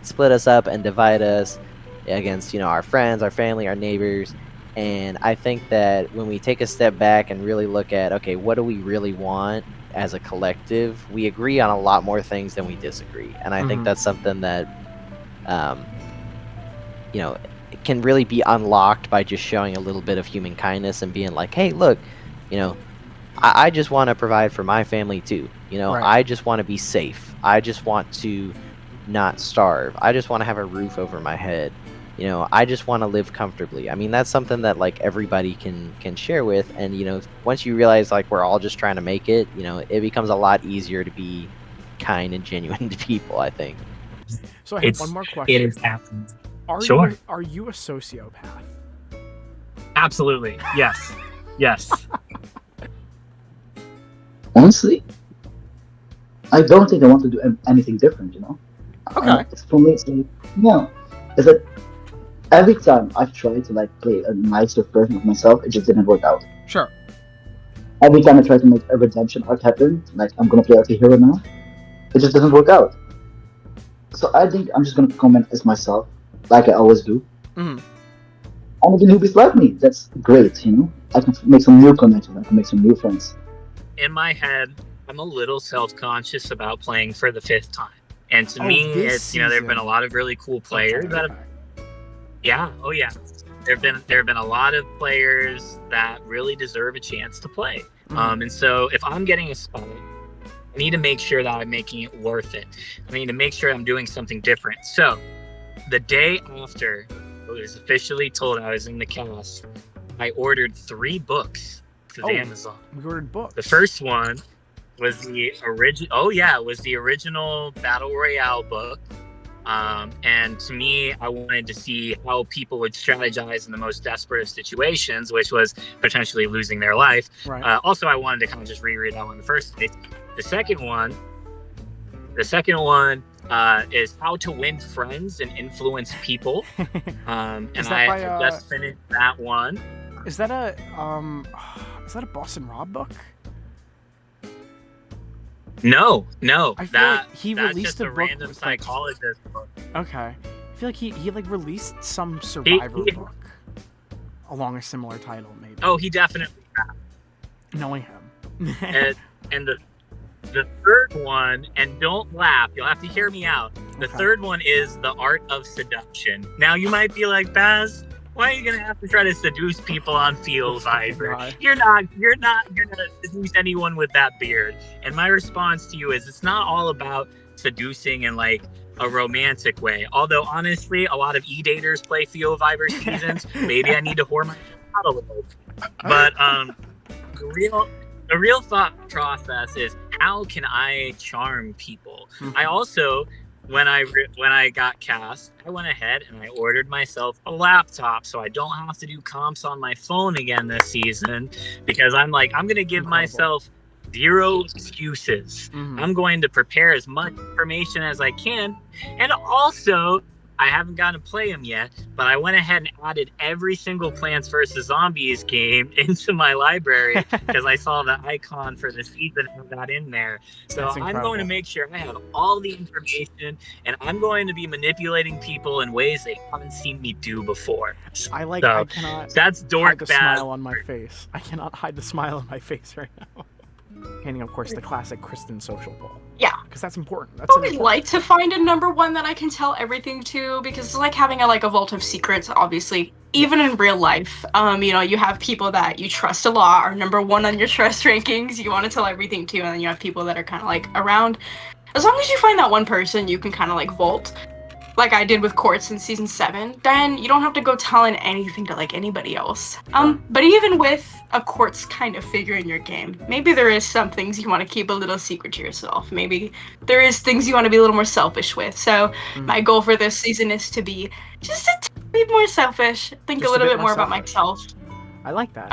split us up and divide us against our friends, our family, our neighbors. And I think that when we take a step back and really look at, okay, what do we really want as a collective, we agree on a lot more things than we disagree. And I think that's something that it can really be unlocked by just showing a little bit of human kindness and being like, hey, look, I just want to provide for my family too. I just want to be safe. I just want to not starve. I just want to have a roof over my head. I just want to live comfortably. I mean, that's something that like everybody can share with. And once you realize like we're all just trying to make it, it becomes a lot easier to be kind and genuine to people, I think. So I have one more question. It is happening. Are you a sociopath? Absolutely. Yes. Yes. Honestly, I don't think I want to do anything different, Okay. For me, it's like, no. It's that every time I've tried to like play a nicer version of myself, it just didn't work out. Sure. Every time I try to make a redemption arc happen, like I'm gonna play as a hero now, it just doesn't work out. So I think I'm just gonna comment as myself, like I always do. Mm-hmm. And the newbies like me. That's great, I can make some new connections. I can make some new friends. In my head, I'm a little self-conscious about playing for the 5th time. And to me, it's there have been a lot of really cool players that have, yeah. There have been a lot of players that really deserve a chance to play. And so if I'm getting a spot, I need to make sure that I'm making it worth it. I need to make sure I'm doing something different. So the day after it was officially told I was in the cast, I ordered 3 books to Amazon. We ordered books. The first one was the original. It was the original Battle Royale book. And to me, I wanted to see how people would strategize in the most desperate of situations, which was potentially losing their life. Right. Also, I wanted to kind of just reread that one in the first place. The second one is how to win friends and influence people. And I just finished that one. Is that a Boston Rob book? No. I feel like he that's released just a a book random with, psychologist book. Okay. I feel like he released some Survivor book along a similar title, maybe. Oh, he definitely has. Knowing him. and the third one, and don't laugh, you'll have to hear me out. The third one is The Art of Seduction. Now you might be like, Baz, why are you gonna have to try to seduce people on Fiovivor? You're not gonna seduce anyone with that beard. And my response to you is, it's not all about seducing in like a romantic way. Although honestly, a lot of e-daters play Fiovivor seasons. Maybe I need to whore myself out a little. But the real thought process is, how can I charm people? I also, when I got cast, I went ahead and I ordered myself a laptop so I don't have to do comps on my phone again this season, because I'm going to give myself 0 excuses. I'm going to prepare as much information as I can. And also, I haven't gotten to play them yet, but I went ahead and added every single Plants vs. Zombies game into my library because I saw the icon for the season and got in there. So I'm going to make sure I have all the information, and I'm going to be manipulating people in ways they haven't seen me do before. I cannot that's dork hide the bad. smile on my face. I cannot hide the smile on my face right now. Painting, of course, the classic Kristen social ball. Yeah. Because that's important. I would like to find a number 1 that I can tell everything to, because it's like having a vault of secrets, obviously. Even in real life, you have people that you trust a lot, are number 1 on your trust rankings, you want to tell everything to, and then you have people that are kind of like around. As long as you find that one person you can kind of like vault, like I did with Quartz in season 7, then you don't have to go telling anything to like anybody else. But even with a Quartz kind of figure in your game, maybe there is some things you want to keep a little secret to yourself. Maybe there is things you want to be a little more selfish with. So my goal for this season is to be just a bit more selfish, think Just a little bit bit more about selfish. myself. I like that.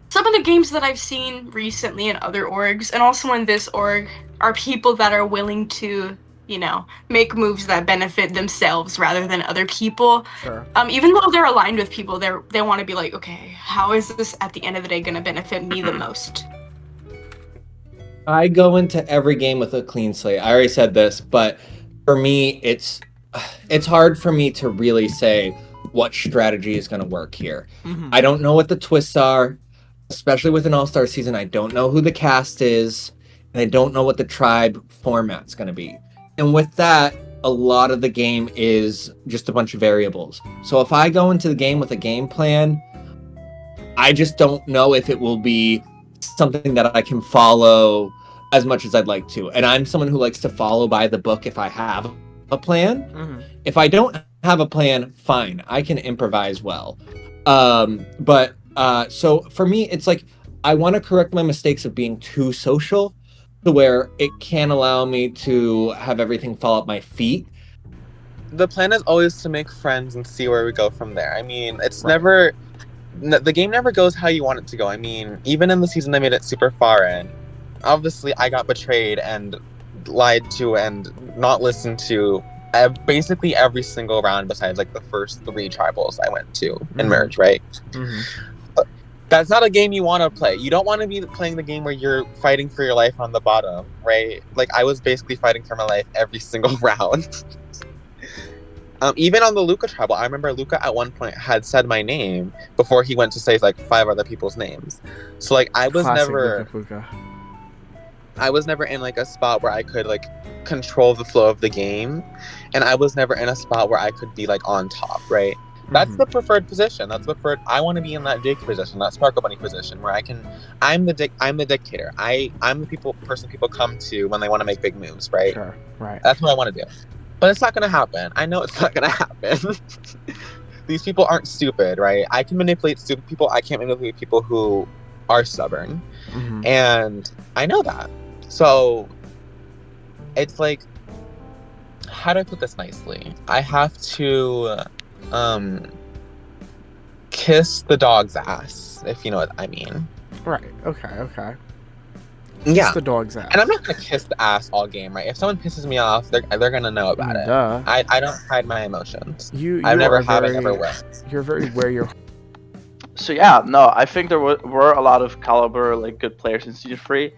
Some of the games that I've seen recently in other orgs, and also in this org, are people that are willing to, you know, make moves that benefit themselves rather than other people. Sure. Even though they're aligned with people, they want to be like, okay, how is this at the end of the day going to benefit me the most? I go into every game with a clean slate. I already said this, but for me, it's hard for me to really say what strategy is going to work here. I don't know what the twists are, especially with an all-star season. I don't know who the cast is, and I don't know what the tribe format's going to be. And with that, a lot of the game is just a bunch of variables. So if I go into the game with a game plan, I just don't know if it will be something that I can follow as much as I'd like to. And I'm someone who likes to follow by the book if I have a plan. If I don't have a plan, fine, I can improvise well. So for me, it's like I want to correct my mistakes of being too social to where it can allow me to have everything fall at my feet. The plan is always to make friends and see where we go from there. I mean, it's never... The game never goes how you want it to go. I mean, even in the season I made it super far in, obviously I got betrayed and lied to and not listened to basically every single round besides like the first 3 tribals I went to in Merge, right? That's not a game you want to play. You don't want to be playing the game where you're fighting for your life on the bottom, right? Like, I was basically fighting for my life every single round. Even on the Luca tribal, I remember Luca at one point had said my name before he went to say like 5 other people's names. So like I was Classic never Luca. I was never in like a spot where I could like control the flow of the game, and I was never in a spot where I could be like on top, right? That's the preferred position. That's the preferred. I want to be in that Jake position, that Sparkle Bunny position, where I can. I'm the dictator. I'm the person people come to when they want to make big moves, right? Sure. Right. That's what I want to do. But it's not gonna happen. I know it's not gonna happen. These people aren't stupid, right? I can manipulate stupid people. I can't manipulate people who are stubborn, and I know that. So it's like, how do I put this nicely? I have to kiss the dog's ass, if you know what I mean. Right. Okay. Yeah. Kiss the dog's ass. And I'm not gonna kiss the ass all game, right? If someone pisses me off, they're gonna know about it. Duh. I don't hide my emotions. You I never are have. very, I never will. You're very where you're. So yeah, no, I think there were a lot of caliber, like good players in season 3.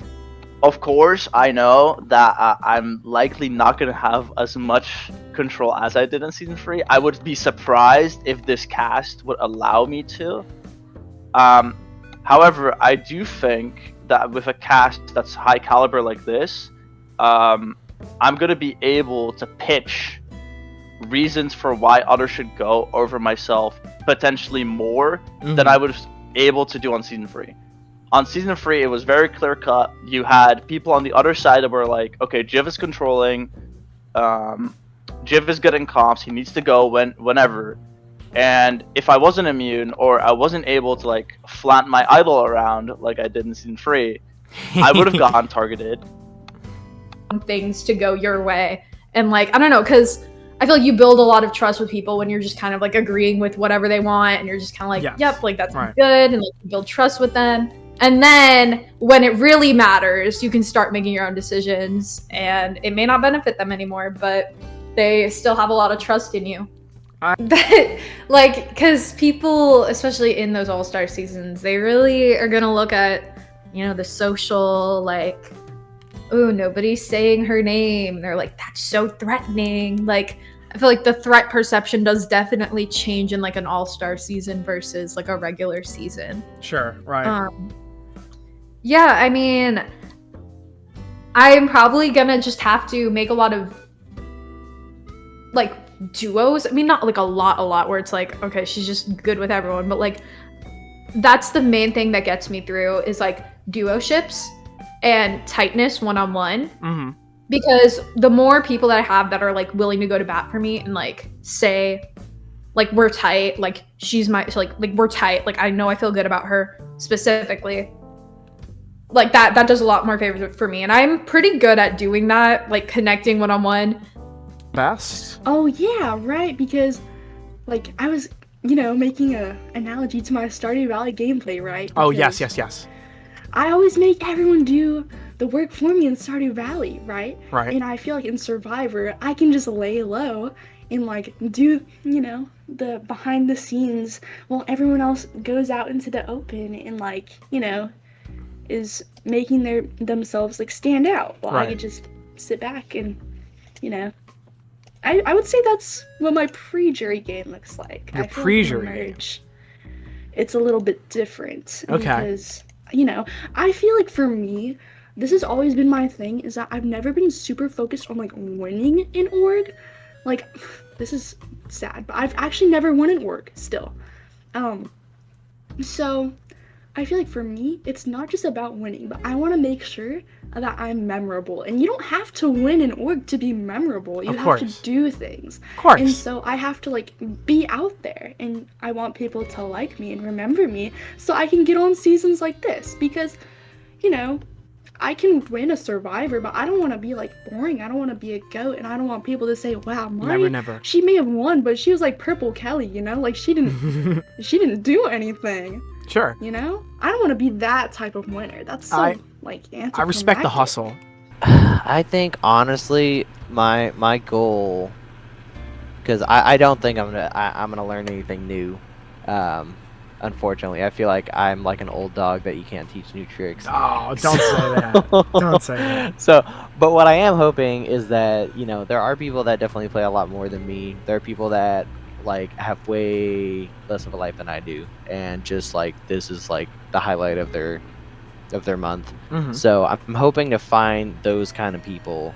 Of course, I know that I'm likely not gonna have as much control as I did in season 3. I would be surprised if this cast would allow me to. However, I do think that with a cast that's high caliber like this, I'm gonna be able to pitch reasons for why others should go over myself potentially more than I was able to do on season 3. On season 3, it was very clear cut. You had people on the other side that were like, okay, Jiv is controlling, Jiv is getting comps, he needs to go whenever. And if I wasn't immune, or I wasn't able to like flaunt my idol around like I did in season 3, I would have gotten targeted. Things to go your way. And like, I don't know, because I feel like you build a lot of trust with people when you're just kind of like agreeing with whatever they want, and you're just kind of like, yep, like that's good, and like you build trust with them. And then when it really matters, you can start making your own decisions, and it may not benefit them anymore, but they still have a lot of trust in you. Like, because people, especially in those all-star seasons, they really are gonna look at, you know, the social, like, oh, nobody's saying her name. They're like, that's so threatening. Like, I feel like the threat perception does definitely change in like an all-star season versus like a regular season. Sure, right. Yeah, I mean, I'm probably gonna just have to make a lot of like duos. I mean, not like a lot where it's like, okay, she's just good with everyone, but like that's the main thing that gets me through is like duo ships and tightness one-on-one. because the more people that I have that are like willing to go to bat for me and like say like we're tight, like she's my so, like we're tight, like I know I feel good about her specifically, like that does a lot more favors for me, and I'm pretty good at doing that, like connecting one-on-one. Best? Oh yeah, right, because like I was, making a analogy to my Stardew Valley gameplay, right? Oh, Because yes. I always make everyone do the work for me in Stardew Valley, right? Right. And I feel like in Survivor, I can just lay low and like do, the behind the scenes while everyone else goes out into the open and like, is making themselves like stand out while I could just sit back and, I would say that's what my pre-jury game looks like. Your I feel pre-jury like in game. Merge, it's a little bit different. Okay. Because, I feel like for me, this has always been my thing, is that I've never been super focused on like winning in org. Like, this is sad, but I've actually never won in org still. So I feel like for me, it's not just about winning, but I want to make sure that I'm memorable. And you don't have to win in org to be memorable. You have to do things. Of course. And so I have to like be out there, and I want people to like me and remember me so I can get on seasons like this, because, I can win a Survivor, but I don't want to be like boring. I don't want to be a goat, and I don't want people to say, "Wow, Mari, Never. she may have won, but she was like Purple Kelly, like she didn't, she didn't do anything." Sure. I don't want to be that type of winner. That's so like anticlimactic. I respect the hustle. I think honestly, my goal, because I don't think I'm gonna learn anything new. Unfortunately, I feel like I'm like an old dog that you can't teach new tricks. Oh, don't say that. Don't say that. So, but what I am hoping is that, there are people that definitely play a lot more than me. There are people that like have way less of a life than I do, and just like this is like the highlight of their month. Mhm. So I'm hoping to find those kind of people,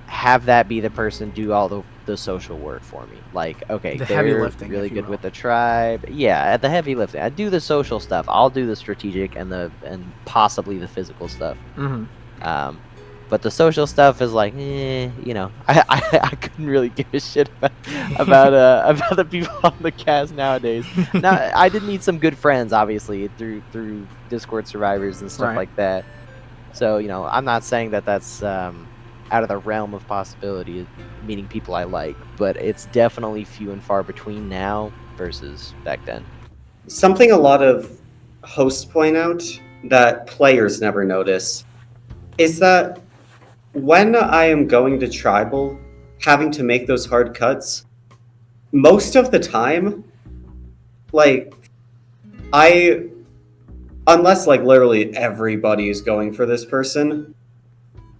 have that be the person do all the social work for me. Like, okay, The they're heavy lifting, really if you good will. with the tribe. Yeah, at the heavy lifting. I do the social stuff. I'll do the strategic and possibly the physical stuff. Mhm. But the social stuff is like, I couldn't really give a shit about the people on the cast nowadays. Now, I did meet some good friends, obviously, through Discord survivors and stuff Right. like that. So, I'm not saying that that's out of the realm of possibility, meeting people I like, but it's definitely few and far between now versus back then. Something a lot of hosts point out that players never notice is that when I am going to tribal, having to make those hard cuts, most of the time, like, unless like literally everybody is going for this person,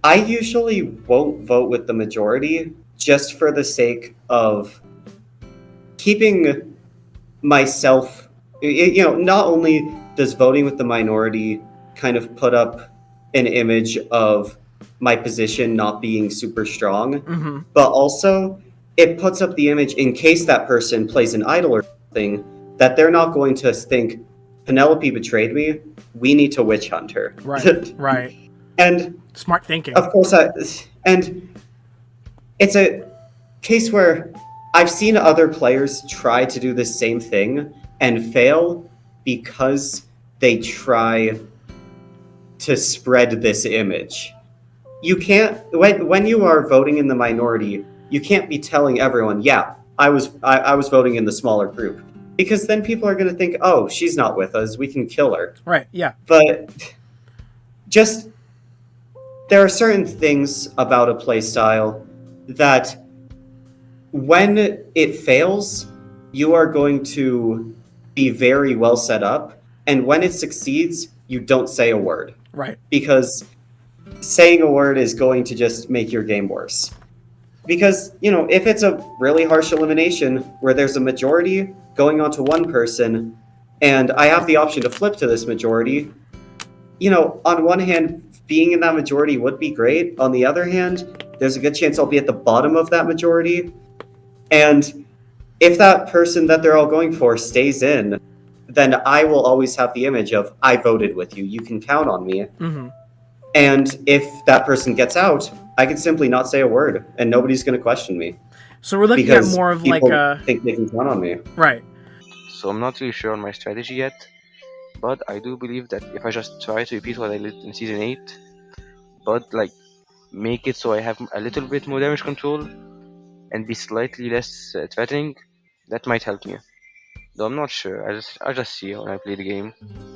I usually won't vote with the majority just for the sake of keeping myself, not only does voting with the minority kind of put up an image of my position not being super strong, Mhm. but also it puts up the image, in case that person plays an idol or something, that they're not going to think, Penelope betrayed me, we need to witch hunt her. Right. Right. And smart thinking. of course, and it's a case where I've seen other players try to do the same thing and fail because they try to spread this image. You can't, when you are voting in the minority, you can't be telling everyone, yeah, I was voting in the smaller group, because then people are going to think, oh, she's not with us, we can kill her. Right. Yeah. But just, there are certain things about a playstyle that when it fails, you are going to be very well set up, and when it succeeds, you don't say a word. Right. Because saying a word is going to just make your game worse. Because, if it's a really harsh elimination where there's a majority going on to one person, and I have the option to flip to this majority, on one hand, being in that majority would be great. On the other hand, there's a good chance I'll be at the bottom of that majority. And if that person that they're all going for stays in, then I will always have the image of, I voted with you, you can count on me. Mhm. And if that person gets out, I could simply not say a word, and nobody's going to question me. So we're looking because at more of people like a think they can count on me. Right. So I'm not really sure on my strategy yet, but I do believe that if I just try to repeat what I did in season 8, but like make it so I have a little bit more damage control and be slightly less threatening, that might help me. Though I'm not sure. I just see when I play the game.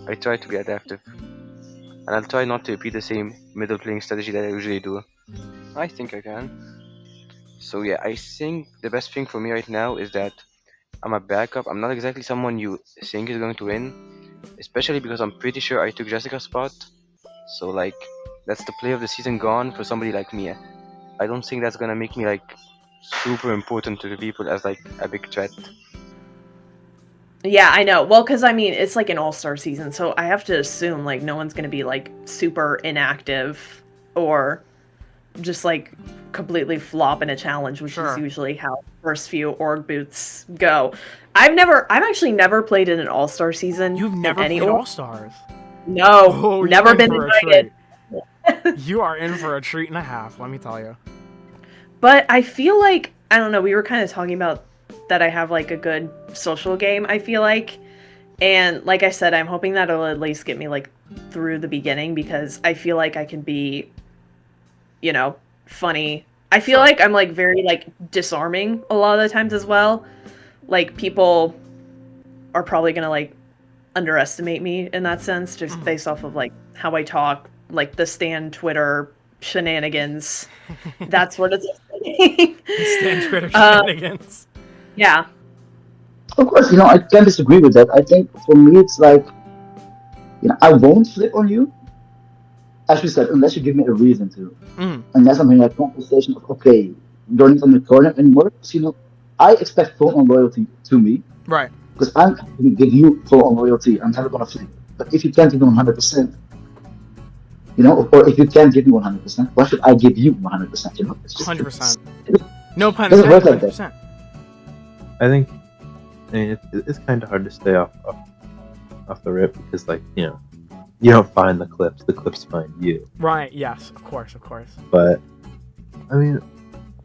I try to be adaptive, and I'll try not to repeat the same middle playing strategy that I usually do. I think I can. So yeah, I think the best thing for me right now is that I'm a backup. I'm not exactly someone you think is going to win, especially because I'm pretty sure I took Jessica's spot. So like, that's the play of the season gone for somebody like me. I don't think that's gonna make me like super important to the people as like a big threat. Yeah, I know. Well, because I mean, it's like an all-star season, so I have to assume like no one's gonna be like super inactive or just like completely flop in a challenge, which is usually how first few org boots go. I've actually never played in an all-star season. You've never played all-stars? No, never been invited. You are in for a treat and a half, let me tell you. But I feel like, I don't know, we were kind of talking about that I have like a good social game, I feel like. And like I said, I'm hoping that it'll at least get me like through the beginning, because I feel like I can be, you know, funny. I feel like I'm like very like disarming a lot of the times as well. Like people are probably gonna like underestimate me in that sense, just based off of like how I talk, like the Stan Twitter shenanigans. That's what it's saying. Stan Twitter shenanigans. Yeah. Of course, I can't disagree with that. I think for me, it's like, I won't flip on you, as we said, unless you give me a reason to. And that's something like conversation of, okay, you're not on the corner anymore. So, I expect full on loyalty to me. Right. Because I'm going to give you full on loyalty. I'm never going to flip. But if you can't give me 100%, or if you can't give me 100%, why should I give you 100%? It's just 100%. No pun doesn't work intended. like that. 100%. I think, it's kind of hard to stay off the rip, because like you don't find the clips find you. Right. Yes. Of course. But I mean,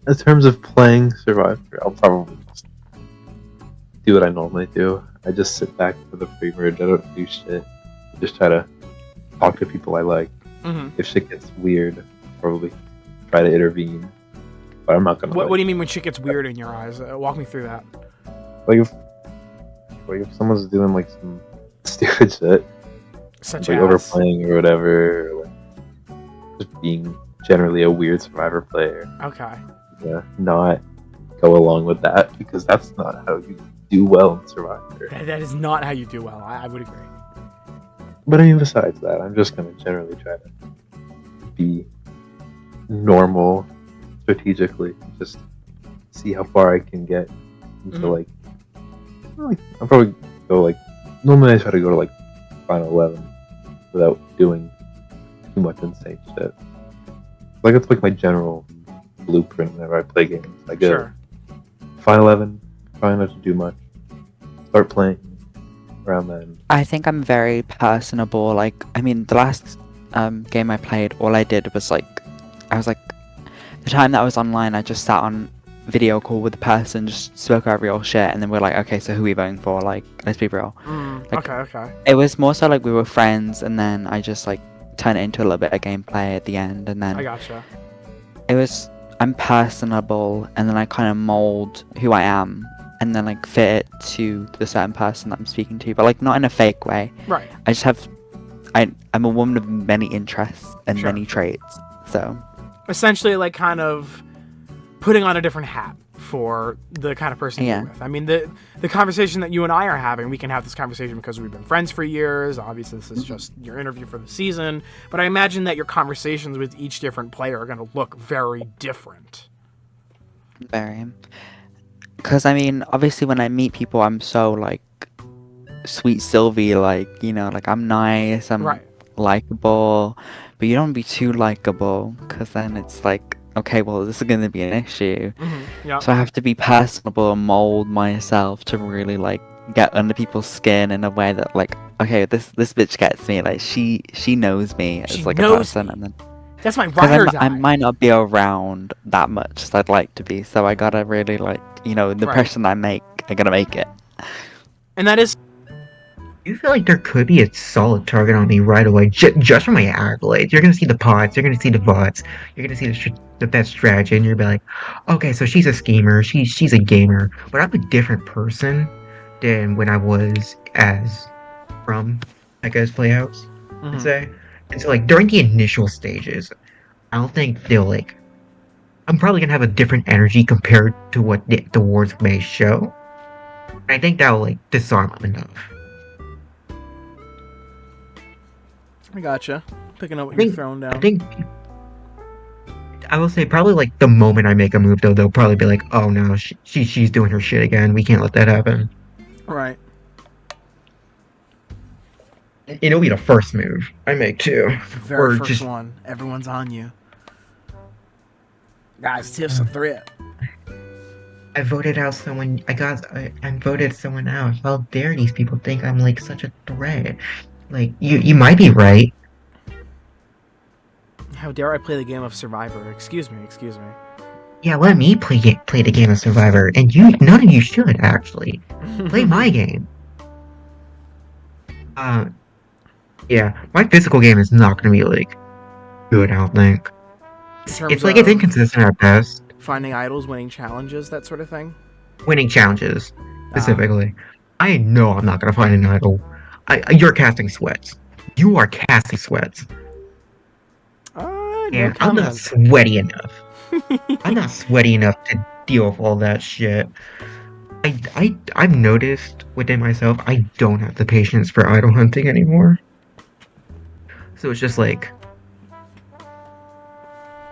in terms of playing Survivor, I'll probably just do what I normally do. I just sit back for the pre-merge. I don't do shit. I just try to talk to people I like. If shit gets weird, I'll probably try to intervene. But I'm not gonna. What do you mean when shit gets weird in your eyes? Walk me through that. Like if someone's doing like some stupid shit, such like as overplaying or whatever, or like just being generally a weird Survivor player. Okay. Yeah, not go along with that, because that's not how you do well in Survivor. That is not how you do well. I would agree. But I mean, besides that, I'm just gonna generally try to be normal strategically, just see how far I can get into like I'll probably go like, normally I try to go to like final 11 without doing too much insane shit. Like it's like my general blueprint whenever I play games. I go final 11, try not to do much, start playing around then. I think I'm very personable. Like, I mean, the last game I played, all I did was like, the time that I was online, I just sat on video call with the person, just spoke over real shit, and then we're like, okay, so who are we voting for? Like, let's be real. Like, Okay. It was more so like we were friends, and then I just like turned it into a little bit of gameplay at the end, and then I gotcha. I'm personable, and then I kind of mold who I am, and then like fit it to the certain person that I'm speaking to, but like not in a fake way. Right. I just have, I'm a woman of many interests and many traits, so. Essentially, like kind of putting on a different hat for the kind of person you're with. I mean, the conversation that you and I are having, we can have this conversation because we've been friends for years. Obviously, this is just your interview for the season. But I imagine that your conversations with each different player are going to look very different. Very. Because, I mean, obviously when I meet people, I'm so, like, sweet Sylvie, like, like I'm nice, I'm likable. But you don't be too likable, because then it's like, okay, well, this is going to be an issue. So I have to be personable and mold myself to really, like, get under people's skin in a way that, like, okay, this bitch gets me. Like, she knows me as, like, a person. And then That's my Because ride or I die. might not be around that much as I'd like to be, so I gotta really like, the Right. person I make, I gotta make it. And that is. You feel like there could be a solid target on me right away, just from my accolades. You're gonna see the pods, you're gonna see the bots, you're gonna see the best strategy, and you're gonna be like, okay, so she's a schemer, she's a gamer, but I'm a different person than when I was as from Echo's Playhouse, I'd say. And so like during the initial stages, I don't think they'll like. I'm probably gonna have a different energy compared to what the wars may show. I think that'll like disarm them enough. I gotcha. Picking up what you're throwing down. I think I will say probably like the moment I make a move though, they'll probably be like, "Oh no, she's doing her shit again. We can't let that happen." Right. It'll be the first move I make too. The very first one. Everyone's on you. Guys, Tiff's a threat. I voted out someone. I voted someone out. How dare these people think I'm like such a threat? Like you might be right. How dare I play the game of Survivor? Excuse me. Yeah, let me play the game of Survivor, and none of you should actually play my game. Yeah, my physical game is not gonna be like good. I don't think. It's like it's inconsistent at best. Finding idols, winning challenges, that sort of thing. Winning challenges, specifically. I know I'm not gonna find an idol. You're casting sweats. You are casting sweats. And I'm not sweaty enough. I'm not sweaty enough to deal with all that shit. I've noticed within myself I don't have the patience for idol hunting anymore. So it's just like,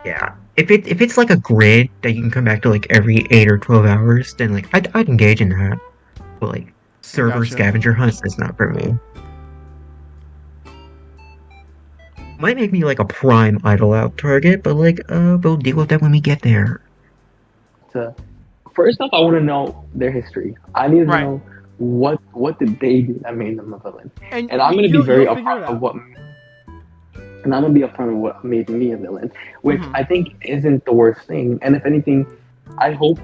yeah. If it's like a grid that you can come back to like every 8 or 12 hours, then like I'd engage in that. But like server scavenger hunts is not for me. Might make me like a prime idol out target, but like we'll deal with that when we get there. So, first off, I want to know their history. I need to know what did they do that made them a villain, and I'm going to be very upfront of what. And I'm gonna be upfront of what made me a villain, which I think isn't the worst thing. And if anything, I hope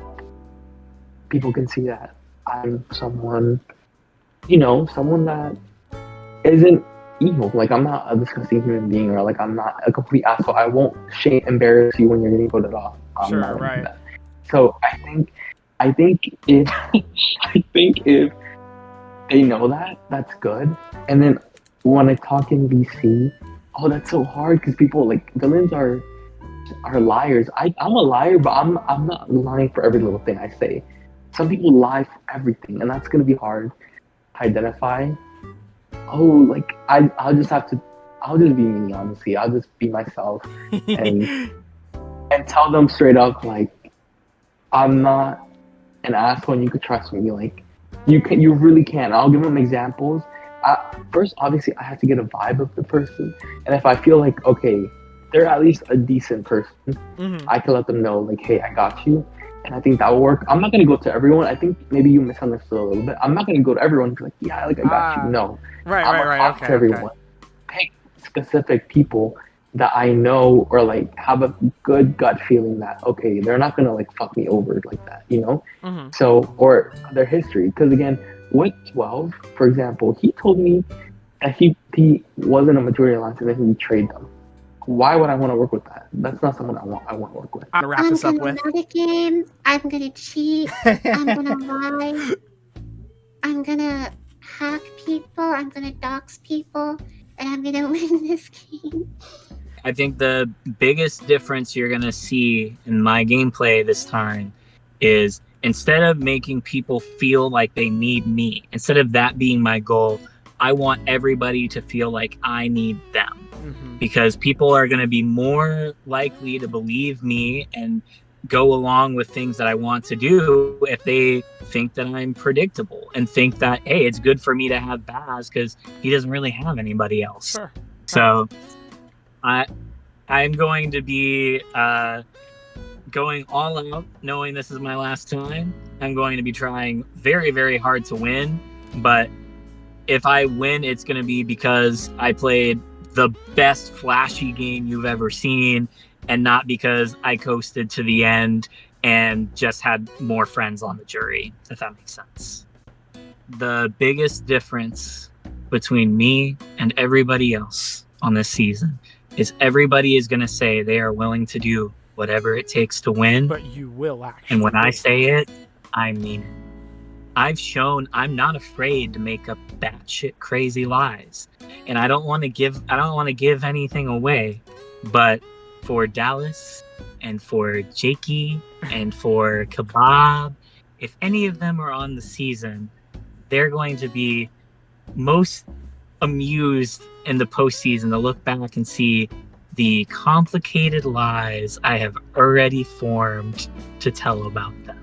people can see that I'm someone, someone that isn't evil. Like I'm not a disgusting human being, or like I'm not a complete asshole. I won't embarrass you when you're getting voted off. I'm not gonna do that. So I think if if they know that, that's good. And then when I talk in VC. Oh, that's so hard because people like villains are liars. I'm a liar, but I'm not lying for every little thing I say. Some people lie for everything, and that's gonna be hard to identify. Oh, like I'll just be me, honestly. I'll just be myself and tell them straight up like I'm not an asshole and you could trust me. Like you really can. I'll give them examples. First, obviously, I have to get a vibe of the person, and if I feel like okay, they're at least a decent person, I can let them know like, hey, I got you, and I think that will work. I'm not gonna go to everyone. I think maybe you misunderstood a little bit. I'm not gonna go to everyone and be like, yeah, like I got you. No, I'm gonna talk to everyone. Pick specific people that I know or like have a good gut feeling that okay, they're not gonna like fuck me over like that, So or their history, because again. With 12, for example, he told me that he wasn't a majority alliance and then he betrayed them. Why would I want to work with that? That's not someone I want to work with. I'm gonna wrap this up with. I'm gonna game. I'm gonna cheat. I'm gonna lie. I'm gonna hack people. I'm gonna dox people, and I'm gonna win this game. I think the biggest difference you're gonna see in my gameplay this time is. Instead of making people feel like they need me, instead of that being my goal, I want everybody to feel like I need them. Because people are going to be more likely to believe me and go along with things that I want to do if they think that I'm predictable and think that, hey, it's good for me to have Baz because he doesn't really have anybody else. Sure. So I'm going to be... going all out, knowing this is my last time. I'm going to be trying very, very hard to win, but if I win, it's going to be because I played the best flashy game you've ever seen, and not because I coasted to the end and just had more friends on the jury, if that makes sense. The biggest difference between me and everybody else on this season is everybody is going to say they are willing to do whatever it takes to win. But you will actually. And when I say it, I mean it. I've shown I'm not afraid to make up batshit crazy lies. And I don't want to give anything away, but for Dallas and for Jakey and for Kebab, if any of them are on the season, they're going to be most amused in the postseason to look back and see the complicated lies I have already formed to tell about them.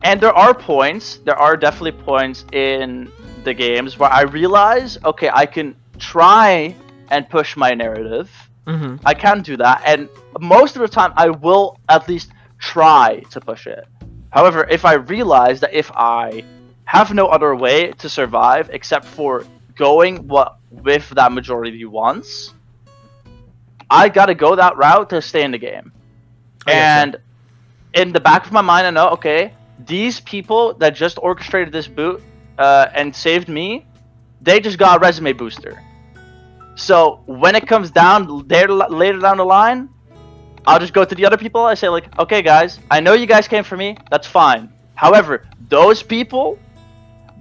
And there are definitely points in the games where I realize, okay, I can try and push my narrative. Mm-hmm. I can do that, and most of the time I will at least try to push it. However, if I realize that if I have no other way to survive except for going with that majority wants, I gotta go that route to stay in the game. And in the back of my mind, I know, okay, these people that just orchestrated this boot and saved me, they just got a resume booster. So when it comes down later down the line, I'll just go to the other people. I say like, okay guys, I know you guys came for me. That's fine. However, those people,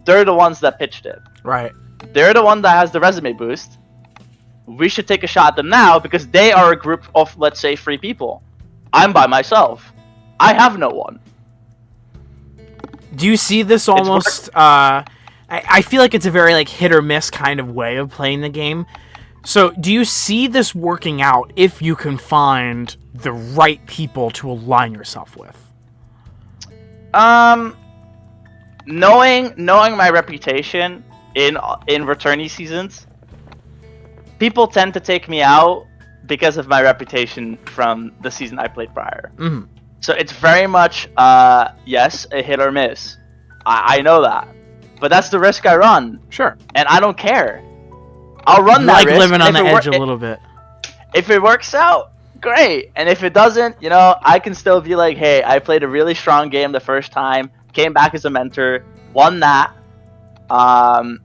they're the ones that pitched it. Right. They're the one that has the resume boost. We should take a shot at them now because they are a group of, let's say, 3 people. I'm by myself. I have no one. Do you see this almost? I feel like it's a very like hit or miss kind of way of playing the game. So, do you see this working out if you can find the right people to align yourself with? Knowing my reputation in returnee seasons, people tend to take me out because of my reputation from the season I played prior. Mm-hmm. So it's very much, yes, a hit or miss. I know that. But that's the risk I run. Sure. And I don't care. I'll run that risk. Like living on the edge a little bit. If it works out, great. And if it doesn't, I can still be like, hey, I played a really strong game the first time, came back as a mentor, won that, and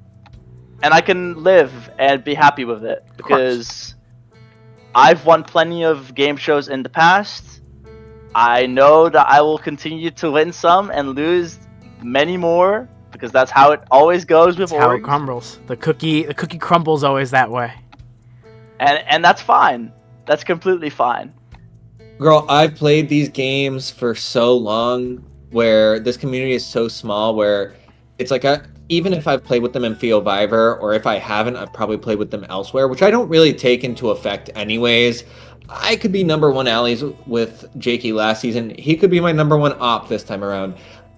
I can live and be happy with it. Because I've won plenty of game shows in the past. I know that I will continue to win some and lose many more because that's how it always goes with orgs. How it crumbles. The cookie crumbles always that way. And that's fine. That's completely fine. Girl, I've played these games for so long where this community is so small where it's like even if I've played with them in Fiovivor or if I haven't, I've probably played with them elsewhere, which I don't really take into effect anyways. I could be number 1 allies with Jakey last season. He could be my number 1 op this time around.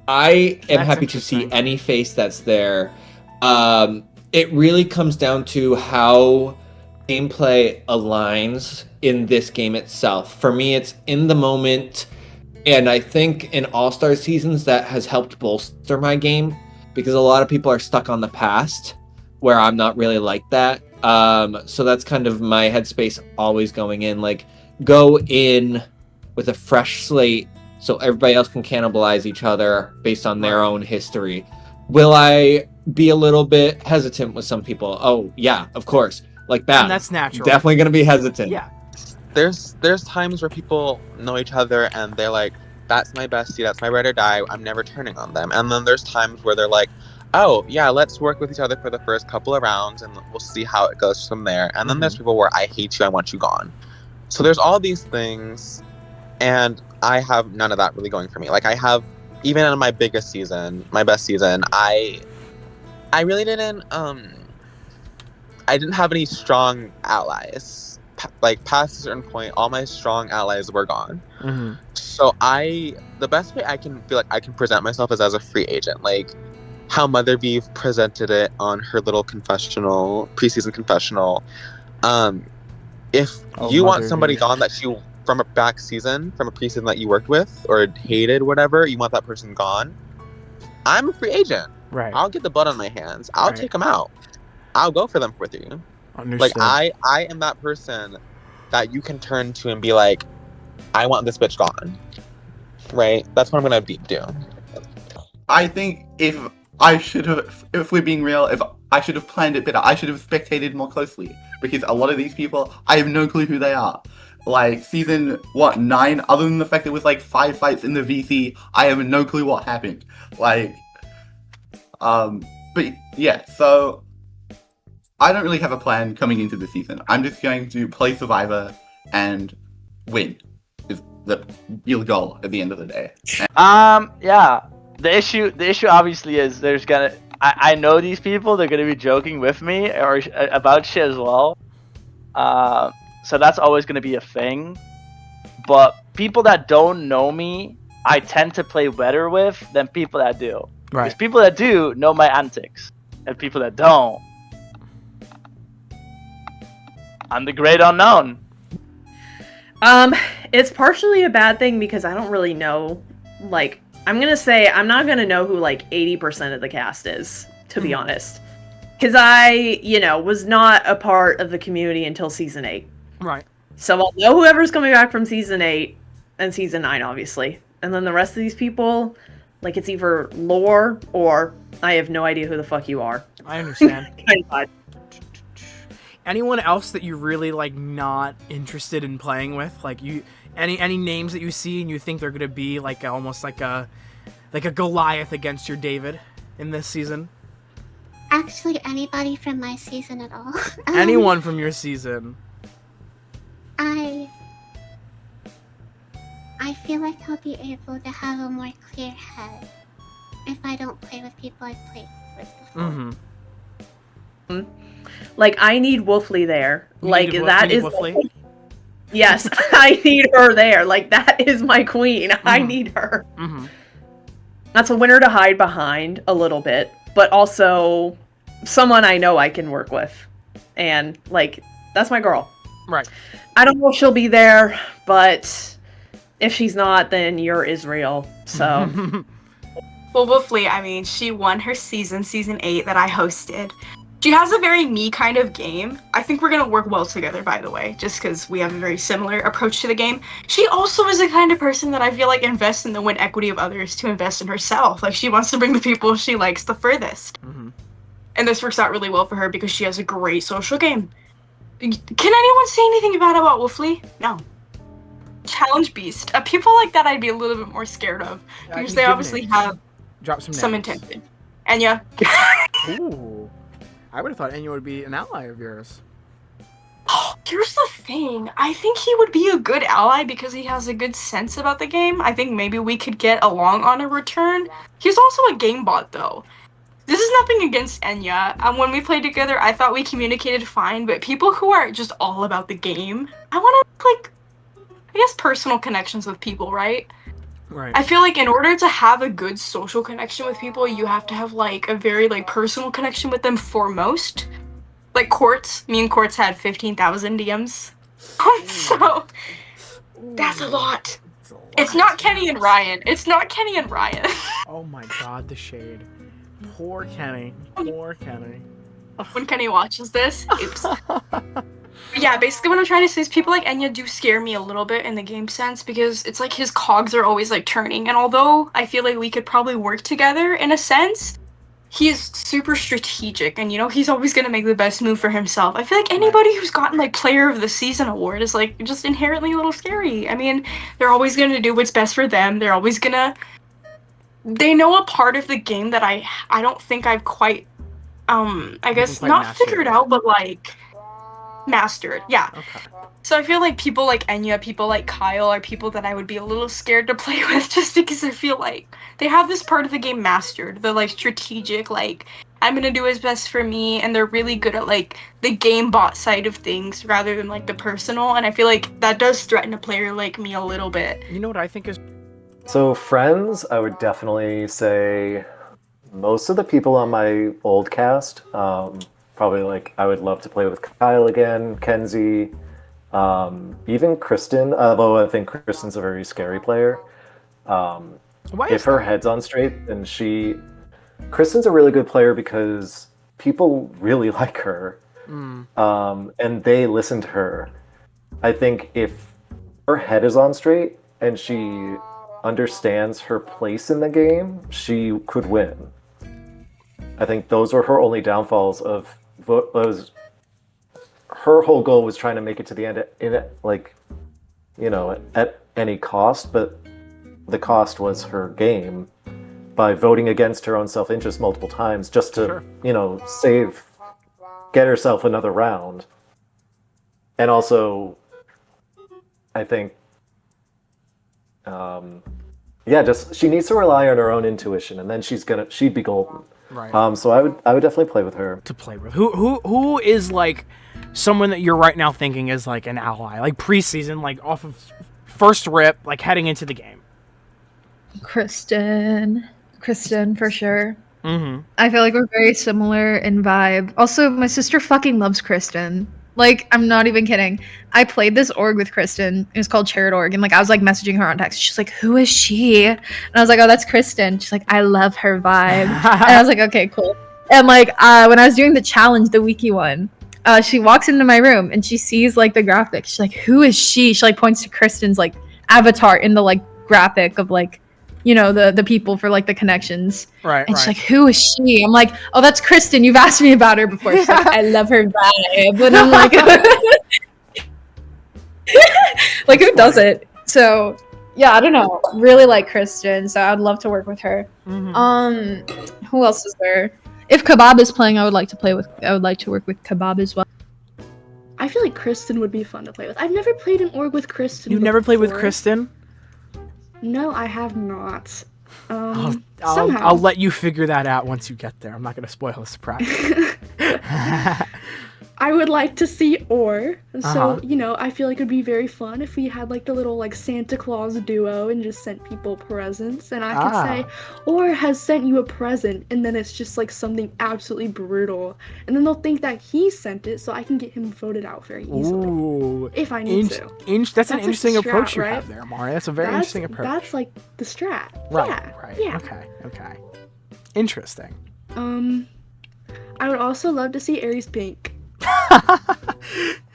I am happy to see any face that's there. It really comes down to how gameplay aligns in this game itself. For me, it's in the moment, and I think in All-Star seasons that has helped bolster my game because a lot of people are stuck on the past where I'm not really like that. So that's kind of my headspace always going in, like go in with a fresh slate so everybody else can cannibalize each other based on their own history. Will I be a little bit hesitant with some people? Oh yeah, of course. Like that. And that's natural. Definitely gonna be hesitant. Yeah. There's times where people know each other and they're like, that's my bestie, that's my ride or die, I'm never turning on them. And then there's times where they're like, oh yeah, let's work with each other for the first couple of rounds and we'll see how it goes from there. And then there's people where I hate you, I want you gone. So there's all these things, and I have none of that really going for me. Like I have, even in my biggest season, my best season, I really didn't I didn't have any strong allies. Like past a certain point, all my strong allies were gone. Mm-hmm. So the best way I can feel like I can present myself is as a free agent. Like how Mother Beef presented it on her little preseason confessional. If you want somebody gone that you from a back season, from a preseason that you worked with or hated, whatever, you want that person gone. I'm a free agent. Right. I'll get the blood on my hands. I'll take them out. I'll go for them with you. Like I am that person that you can turn to and be like, I want this bitch gone. Right? That's what I'm gonna do. I think if we're being real, if I should have planned it better, I should have spectated more closely. Because a lot of these people, I have no clue who they are. Like, season, 9? Other than the fact there was, 5 fights in the VC, I have no clue what happened. But yeah, so I don't really have a plan coming into the season. I'm just going to play Survivor and win. Is the real goal at the end of the day. Yeah. The issue obviously is there's gonna. I know these people. They're gonna be joking with me or about shit as well. So that's always gonna be a thing. But people that don't know me, I tend to play better with than people that do. Right. Because people that do know my antics, and people that don't, I'm the great unknown. It's partially a bad thing because I don't really know, I'm gonna say I'm not gonna know who 80% of the cast is, to be honest. Because I, was not a part of the community until season 8. Right. So I'll know whoever's coming back from season 8 and season 9, obviously. And then the rest of these people, it's either lore or I have no idea who the fuck you are. I understand. Anyone else that you really not interested in playing with? Any names that you see and you think they're gonna be almost like a Goliath against your David in this season? Actually, anybody from my season at all. Anyone from your season? I feel like I'll be able to have a more clear head if I don't play with people I've played with before. I need Wolfley there. That is Wolfley? Yes, I need her there. That is my queen. I need her. That's a winner to hide behind a little bit, but also someone I know I can work with. And that's my girl. Right. I don't know if she'll be there, but if she's not, then you're Israel. So Well, Wolfley, I mean, she won her season 8 that I hosted. She has a very me kind of game. I think we're gonna work well together, by the way, just because we have a very similar approach to the game. She also is the kind of person that I feel invests in the win equity of others to invest in herself. She wants to bring the people she likes the furthest. And this works out really well for her because she has a great social game. Can anyone say anything bad about Wolfley? No. Challenge beast. People like that I'd be a little bit more scared of because they obviously have Drop some intention. Enya. Ooh. I would have thought Enya would be an ally of yours. Here's the thing. I think he would be a good ally because he has a good sense about the game. I think maybe we could get along on a return. He's also a game bot, though. This is nothing against Enya. When we played together, I thought we communicated fine, but people who are just all about the game, I want to, I guess personal connections with people, right? Right. I feel in order to have a good social connection with people, you have to have a very personal connection with them foremost. Quartz, me and Quartz had 15,000 DMs. So that's a lot. It's not Kenny and Ryan. Oh my god, the shade. Poor Kenny. Poor Kenny. When Kenny watches this, oops. Yeah, basically what I'm trying to say is people like Enya do scare me a little bit in the game sense because it's his cogs are always turning, and although I feel we could probably work together in a sense, he's super strategic and he's always gonna make the best move for himself. I feel anybody who's gotten Player of the Season award is just inherently a little scary. I mean, they're always gonna do what's best for them. They're always gonna they know a part of the game that I don't think I've quite I guess not figured out, but mastered. Yeah. Okay. So I feel people like Enya, people like Kyle are people that I would be a little scared to play with just because I feel they have this part of the game mastered. They're strategic, I'm gonna do what's best for me, and they're really good at the game bot side of things rather than the personal, and I feel that does threaten a player like me a little bit. You know what I think is So friends, I would definitely say most of the people on my old cast, probably I would love to play with Kyle again, Kenzie, even Kristen, although I think Kristen's a very scary player. If her head's on straight, then Kristen's a really good player because people really like her. and they listen to her. I think if her head is on straight and she understands her place in the game, she could win. I think those were her only downfalls of her whole goal was trying to make it to the end at any cost, but the cost was her game by voting against her own self-interest multiple times just to, get herself another round. And also, I think, just she needs to rely on her own intuition, and then she'd be golden. Right. So I would definitely play with her. To play with. Who is like someone that you're right now thinking is like an ally, like preseason, like off of first rip, like heading into the game? Kristen for sure. Mm-hmm. I feel like we're very similar in vibe. Also, my sister fucking loves Kristen. Like, I'm not even kidding. I played this org with Kristen. It was called Chariot Org. And, like, I was, like, messaging her on text. She's like, who is she? And I was like, oh, that's Kristen. She's like, I love her vibe. And I was like, okay, cool. And, like, when I was doing the challenge, the wiki one, she walks into my room and she sees, like, the graphic. She's like, who is she? She, like, points to Kristen's, like, avatar in the, like, graphic of, like, the people for, like, the connections. Right. And she's like, who is she? I'm like, oh, that's Kristen. You've asked me about her before. She's like, I love her vibe. And I'm like, like, who does it? So, yeah, I don't know. Really like Kristen, so I'd love to work with her. Mm-hmm. Who else is there? If Kebab is playing, I would like to work with Kebab as well. I feel like Kristen would be fun to play with. I've never played an org with Kristen. You've never played with Kristen? No, I have not. I'll let you figure that out once you get there. I'm not going to spoil the surprise. I would like to see Or. So, I feel like it would be very fun if we had like the little like Santa Claus duo and just sent people presents. And I could say, Or has sent you a present. And then it's just like something absolutely brutal. And then they'll think that he sent it so I can get him voted out very easily. Ooh. If I need to. That's an interesting strat, approach you right? have there, Amari. That's a very interesting approach. That's like the strat. Right, Yeah. right. Yeah. Okay. Interesting. I would also love to see Aries Pink.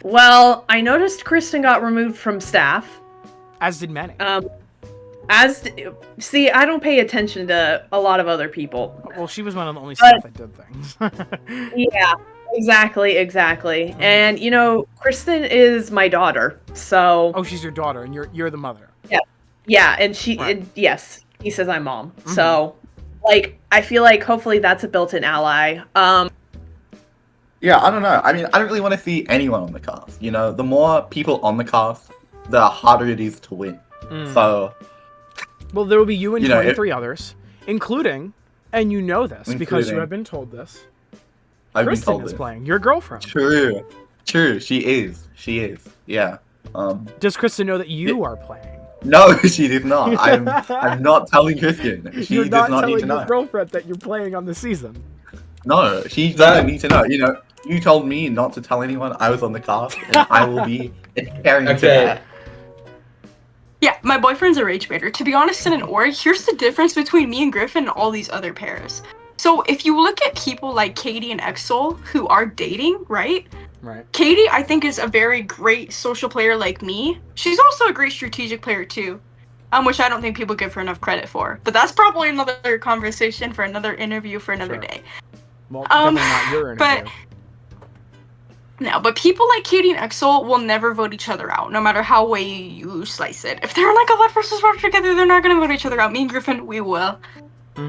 Well, I noticed Kristen got removed from staff. As did many. See, I don't pay attention to a lot of other people. Well, she was one of the only staff that did things. Yeah, exactly. And Kristen is my daughter, so. Oh, she's your daughter, and you're the mother. Yeah, and yes, he says I'm mom. Mm-hmm. So, like, I feel like hopefully that's a built-in ally. Yeah, I don't know. I mean, I don't really want to see anyone on the cast. The more people on the cast, the harder it is to win. So. Well, there will be you and 23 others, including, and you know this because you have been told this. Kristen is playing your girlfriend. True. She is. Yeah. Does Kristen know that you are playing? No, she does not. I'm not telling Kristen. She You're does not telling need to know. your girlfriend that you're playing on the season. No, she doesn't need to know. You told me not to tell anyone I was on the cast, and I will be adhering to that. Yeah, my boyfriend's a rage baiter. To be honest, in an org, here's the difference between me and Griffin and all these other pairs. So if you look at people like Katie and Exol who are dating, right? Right. Katie, I think, is a very great social player like me. She's also a great strategic player too, which I don't think people give her enough credit for. But that's probably another conversation for another interview for another day. Well, definitely not your interview. But people like Katie and Exol will never vote each other out, no matter how way you slice it. If they're like a left versus right together, they're not gonna vote each other out. Me and Griffin, we will. No,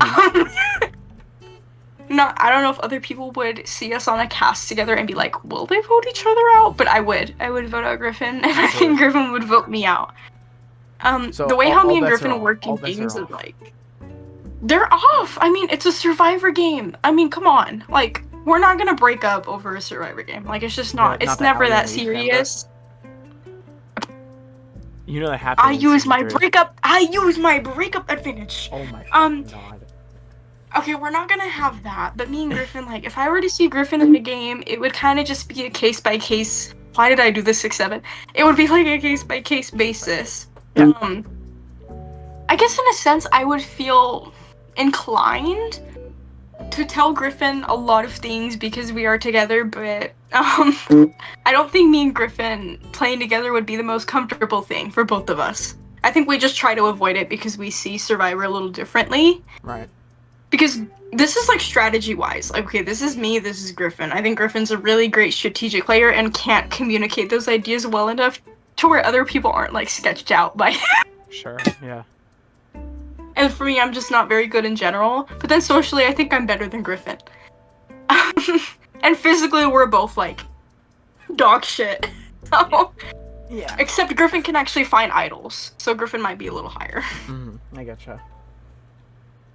I don't know if other people would see us on a cast together and be like, will they vote each other out? But I would vote out Griffin, and I think Griffin would vote me out. So the way how me and Griffin work in games is like, they're off. I mean, it's a Survivor game. I mean, come on, like. We're not gonna break up over a Survivor game. Like, it's just not. It's never that serious. You know that happens. I use my breakup advantage. Oh my god. Okay, we're not gonna have that. But me and Griffin, like, if I were to see Griffin in the game, it would kind of just be a case by case. Why did I do this 6-7? It would be like a case by case basis. Yeah. I guess in a sense, I would feel inclined to tell Griffin a lot of things because we are together, but I don't think me and Griffin playing together would be the most comfortable thing for both of us. I think we just try to avoid it because we see Survivor a little differently. Right. Because this is like strategy wise. Like, okay, this is me, this is Griffin. I think Griffin's a really great strategic player and can't communicate those ideas well enough to where other people aren't like sketched out by Sure, yeah. And for me, I'm just not very good in general. But then socially, I think I'm better than Griffin. And physically, we're both like dog shit. So, yeah. Except Griffin can actually find idols, so Griffin might be a little higher. I getcha.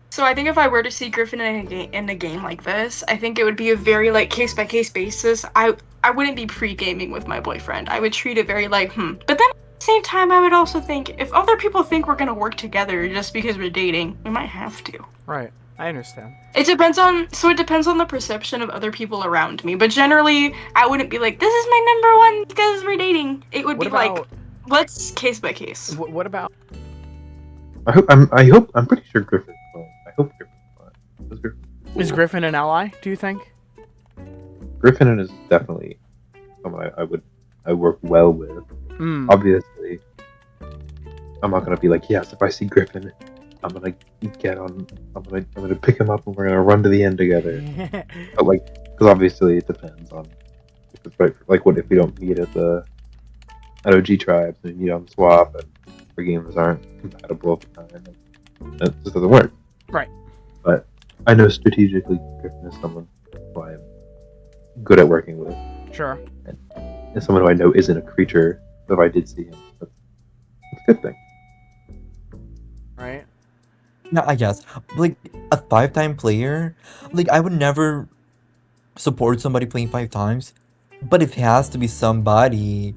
So I think if I were to see Griffin in a game like this, I think it would be a very like case by case basis. I wouldn't be pre-gaming with my boyfriend. I would treat it very like But then at the same time, I would also think if other people think we're gonna work together just because we're dating, we might have to. Right. I understand. It depends on the perception of other people around me. But generally, I wouldn't be like, this is my number one because we're dating. It would be like, let's case by case. What about? I'm pretty sure Griffin's fine. I hope Griffin's fine. Is Griffin an ally, do you think? Griffin is definitely someone I work well with. Obviously, I'm not gonna be like, yes, if I see Griffin, I'm gonna pick him up and we're gonna run to the end together. But because obviously it depends on if it's like what if we don't meet at OG tribes and we meet on the swap and our games aren't compatible at the time. It just doesn't work. Right. But I know strategically Griffin is someone who I am good at working with. Sure. And someone who I know isn't a creature. So if I did see him, that's a good thing. Right. Yeah, I guess. Like, a 5-time player, like, I would never support somebody playing 5 times. But if it has to be somebody,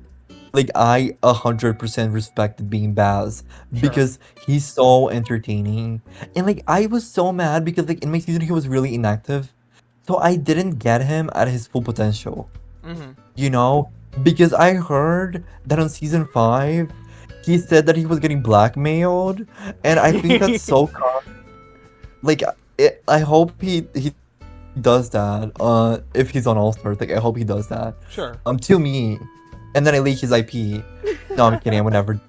like, I 100% respected being Baz. Because he's so entertaining. And, like, I was so mad because, like, in my season, he was really inactive. So I didn't get him at his full potential. You know? Because I heard that on season 5, he said that he was getting blackmailed, and I think that's so like I hope he does that. If he's on All Stars, like I hope he does that. Sure. To me, and then I leak his IP. No, I'm kidding. I would never.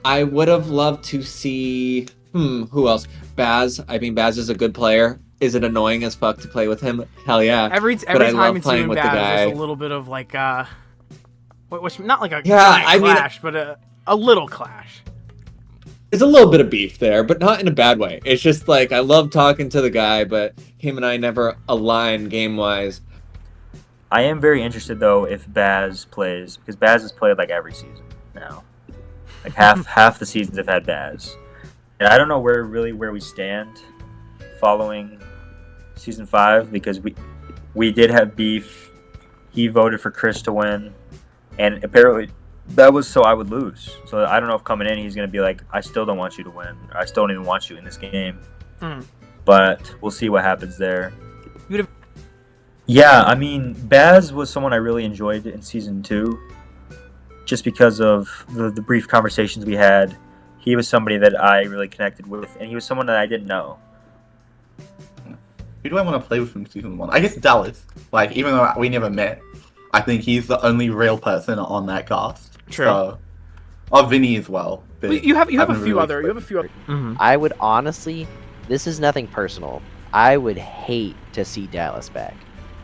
I would have loved to see who else? Baz. I mean, Baz is a good player. Is it annoying as fuck to play with him? Hell yeah. Every but I time love it's playing even with the Baz, guy. there's a little bit of like which not like a Yeah, giant I mean- clash, but a little clash. There's a little bit of beef there, but not in a bad way. It's just like I love talking to the guy, but him and I never align game wise. I am very interested though if Baz plays, because Baz has played like every season now. Like half the seasons have had Baz. And I don't know where we stand following season 5, because we did have beef. He voted for Chris to win, and apparently that was so I would lose. So I don't know if coming in he's gonna be like, I still don't want you to win. Or, I still don't even want you in this game. But we'll see what happens there. Yeah, I mean, Baz was someone I really enjoyed in season 2, just because of the brief conversations we had. He was somebody that I really connected with, and he was someone that I didn't know. Who do I want to play with from season 1? I guess Dallas. Like, even though we never met, I think he's the only real person on that cast. True. So, or Vinny as well. but You have I a haven't few really other. You have a few other. I would honestly, this is nothing personal. I would hate to see Dallas back.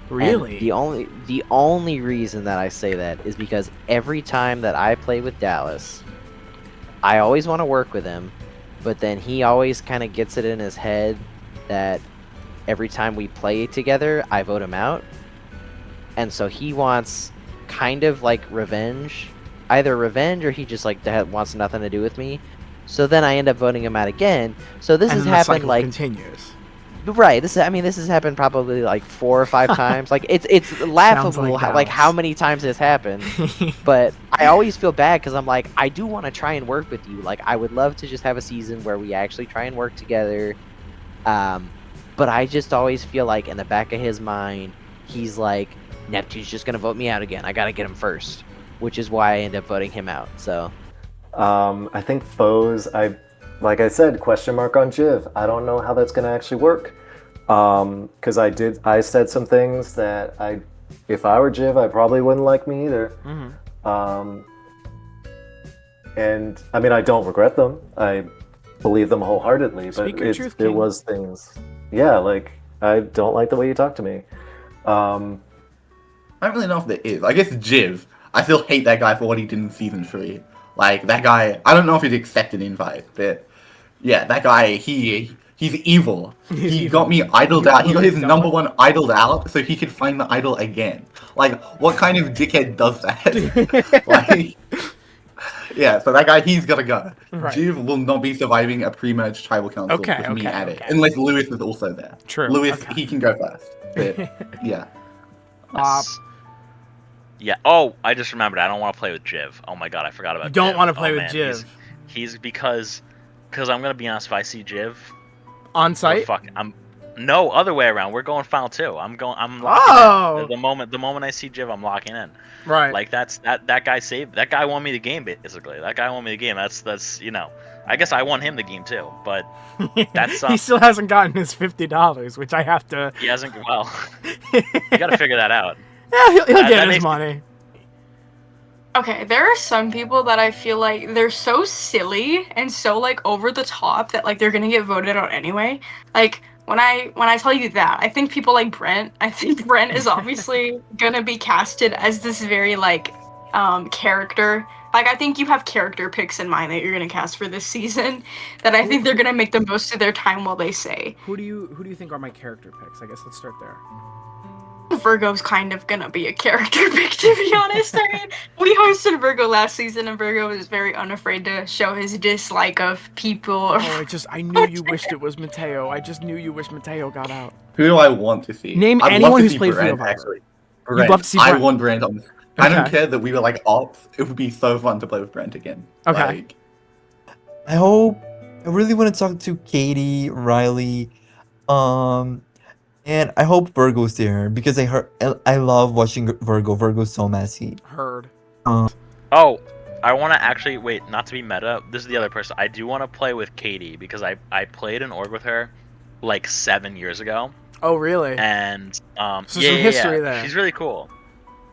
Really? And the only reason that I say that is because every time that I play with Dallas, I always want to work with him, but then he always kind of gets it in his head that every time we play together, I vote him out. And so he wants kind of like revenge. Either revenge or he just like wants nothing to do with me. So then I end up voting him out again. So this has happened like continues. Right. This has happened probably like 4 or 5 times. Like it's laughable like how many times this happened. But I always feel bad because I'm like, I do want to try and work with you. Like I would love to just have a season where we actually try and work together. But I just always feel like in the back of his mind, he's like, Neptune's just gonna vote me out again. I gotta get him first, which is why I end up voting him out. So, I think foes. Like I said, question mark on Jiv. I don't know how that's gonna actually work. Because I said some things that if I were Jiv, I probably wouldn't like me either. And I mean, I don't regret them. I believe them wholeheartedly. But Speak your truth, there King. was things. Yeah, like I don't like the way you talk to me. I don't really know if there is. I guess Jiv. I still hate that guy for what he did in season 3. Like that guy. I don't know if he'd accept an invite, but yeah, that guy. He's evil. He got me idled out. He got his number one idled out so he could find the idol again. Like, what kind of dickhead does that? Like, yeah. So that guy, he's gotta go. Right. Jiv will not be surviving a pre-merge tribal council with me at it, unless Lewis is also there. True. Lewis, he can go first. But yeah. Yeah. Oh, I just remembered. I don't want to play with Jiv. Oh my god, I forgot about. You don't Jiv. want to play with man. Jiv. He's because I'm gonna be honest. If I see Jiv on site, no other way around. We're going final 2. I'm locking in. The moment I see Jiv, I'm locking in. Right. Like that guy saved. That guy won me the game basically. That guy won me the game. That's I guess I won him the game too. But that's he still hasn't gotten his $50, which I have to. He hasn't. Well, you got to figure that out. Yeah, he'll get his money. Okay, there are some people that I feel like they're so silly and so like over the top that like they're gonna get voted out anyway. Like when I tell you that, I think people like Brent. I think Brent is obviously gonna be casted as this very like character. Like I think you have character picks in mind that you're gonna cast for this season that I think they're gonna make the most of their time while they say. Who do you think are my character picks? I guess let's start there. Virgo's kind of gonna be a character pick, to be honest. I mean, we hosted Virgo last season, and Virgo was very unafraid to show his dislike of people. I knew you wished it was Mateo. I just knew you wished Mateo got out. Who do I want to see? Name I'd anyone love to who's see played Brent, Fiovivor. actually. You'd Brent. love to see I Brent. want Brent on. I don't Okay. care that we were like ops. It would be so fun to play with Brent again. Okay. Like, I really want to talk to Katie, Riley, and I hope Virgo's there because I love watching Virgo. Virgo's so messy. Heard. Oh, I want to actually wait. Not to be meta. This is the other person. I do want to play with Katie because I played an org with her like 7 years ago. Oh really? And So some history there. She's really cool.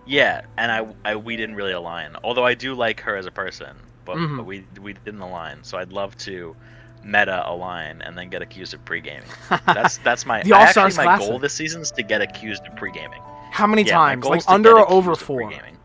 Yeah, and we didn't really align. Although I do like her as a person, but we didn't align. So I'd love to meta align and then get accused of pre-gaming. That's my The All-Stars my Classic. goal this season is to get accused of pre-gaming. How many Yeah, my times? goal Like is to under get or accused over of 4? pre-gaming.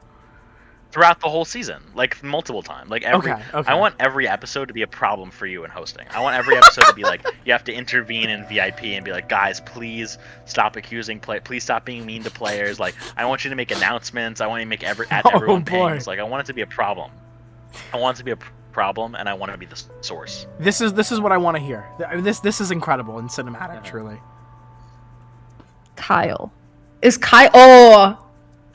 Throughout the whole season, like multiple times. Like every Okay. I want every episode to be a problem for you in hosting. I want every episode to be like you have to intervene in VIP and be like, guys, please stop accusing please stop being mean to players. Like I want you to make announcements. I want you to make everyone boy. pings. Like I want it to be a problem. I want it to be a problem, and I want to be the source. This is what I want to hear. This is incredible and cinematic, truly. Kyle. Is Kyle? Oh,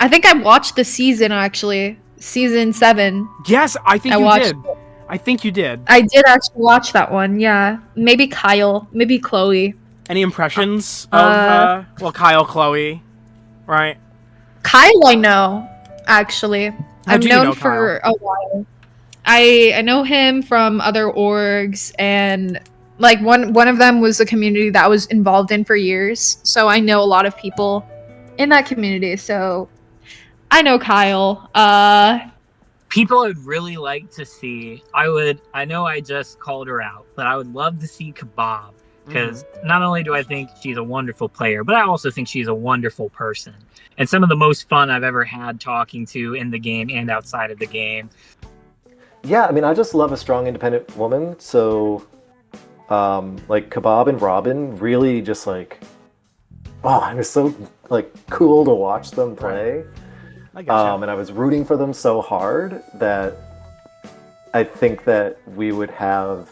I think I watched the season actually. Season 7. Yes, I think you watched did. I think you did. I did actually watch that one. Yeah, maybe Kyle, maybe Chloe. Any impressions of Kyle, Chloe, right? Kyle, I know actually. I've do you known know for a while. I know him from other orgs, and like one of them was a community that I was involved in for years. So I know a lot of people in that community. So I know Kyle. People I'd really like to see. I know I just called her out, but I would love to see Kebab because not only do I think she's a wonderful player, but I also think she's a wonderful person and some of the most fun I've ever had talking to in the game and outside of the game. Yeah, I mean, I just love a strong, independent woman. So, like Kebab and Robin, really just like, oh, it was so like cool to watch them play. I gotcha. And I was rooting for them so hard that I think that we would have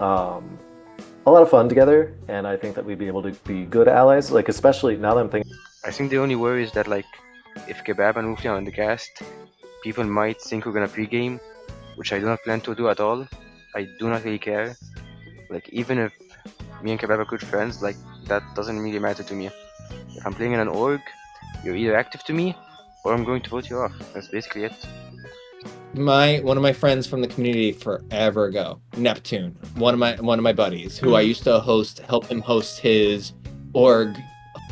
a lot of fun together, and I think that we'd be able to be good allies. Like, especially now that I'm thinking. I think the only worry is that like, if Kebab and Luffy are in the cast, people might think we're gonna pre-game, which I do not plan to do at all. I do not really care. Like, even if me and Kebab are good friends, like, that doesn't really matter to me. If I'm playing in an org, you're either active to me, or I'm going to vote you off. That's basically it. one of my friends from the community forever ago, Neptune, one of my buddies who I used to help him host his org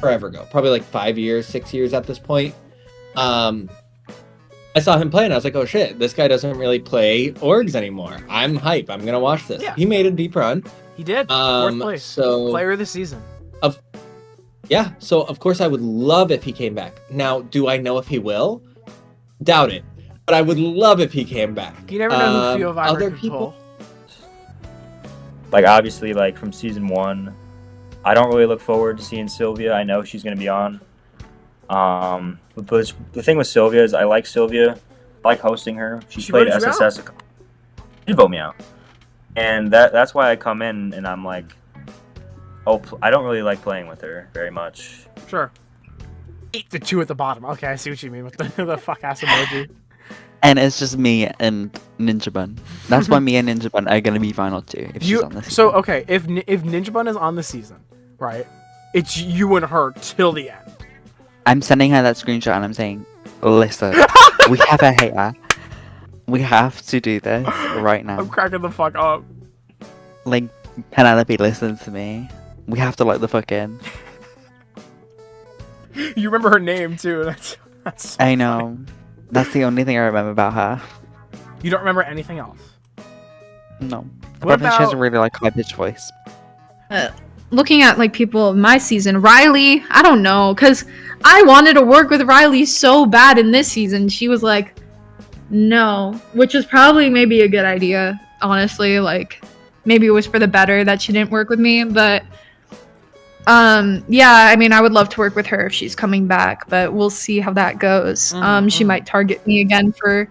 forever ago, probably like 5 years, 6 years at this point. I saw him play and I was like, oh shit, this guy doesn't really play orgs anymore. I'm hype. I'm gonna watch this. Yeah. He made a deep run. He did. Fourth place. So player of the season. So of course I would love if he came back. Now, do I know if he will? Doubt it. But I would love if he came back. You never know who Fiovivor other could people. pull. Like obviously, like from season 1, I don't really look forward to seeing Sylvia. I know she's gonna be on. But the thing with Sylvia is I like Sylvia. I like hosting her. She played SSS. She did vote me out, and that's why I come in and I'm like, oh, I don't really like playing with her very much. Sure. 8-2 at the bottom. Okay, I see what you mean with the fuck ass emoji. And it's just me and Ninja Bun. That's why me and Ninja Bun are gonna be final 2 if she's on this. So okay, if Ninja Bun is on the season, right? It's you and her till the end. I'm sending her that screenshot and I'm saying, listen, we have a hater. We have to do this right now. I'm cracking the fuck up. Like, Penelope, listen to me. We have to let the fuck in. You remember her name too. That's so I know. Funny. That's the only thing I remember about her. You don't remember anything else? No. Apart from she has a really like high pitched voice. Looking at like people of my season, Riley, I don't know, because I wanted to work with Riley so bad in this season. She was like, no, which was probably maybe a good idea, honestly. Like, maybe it was for the better that she didn't work with me, but yeah, I mean, I would love to work with her if she's coming back, but we'll see how that goes. She might target me again for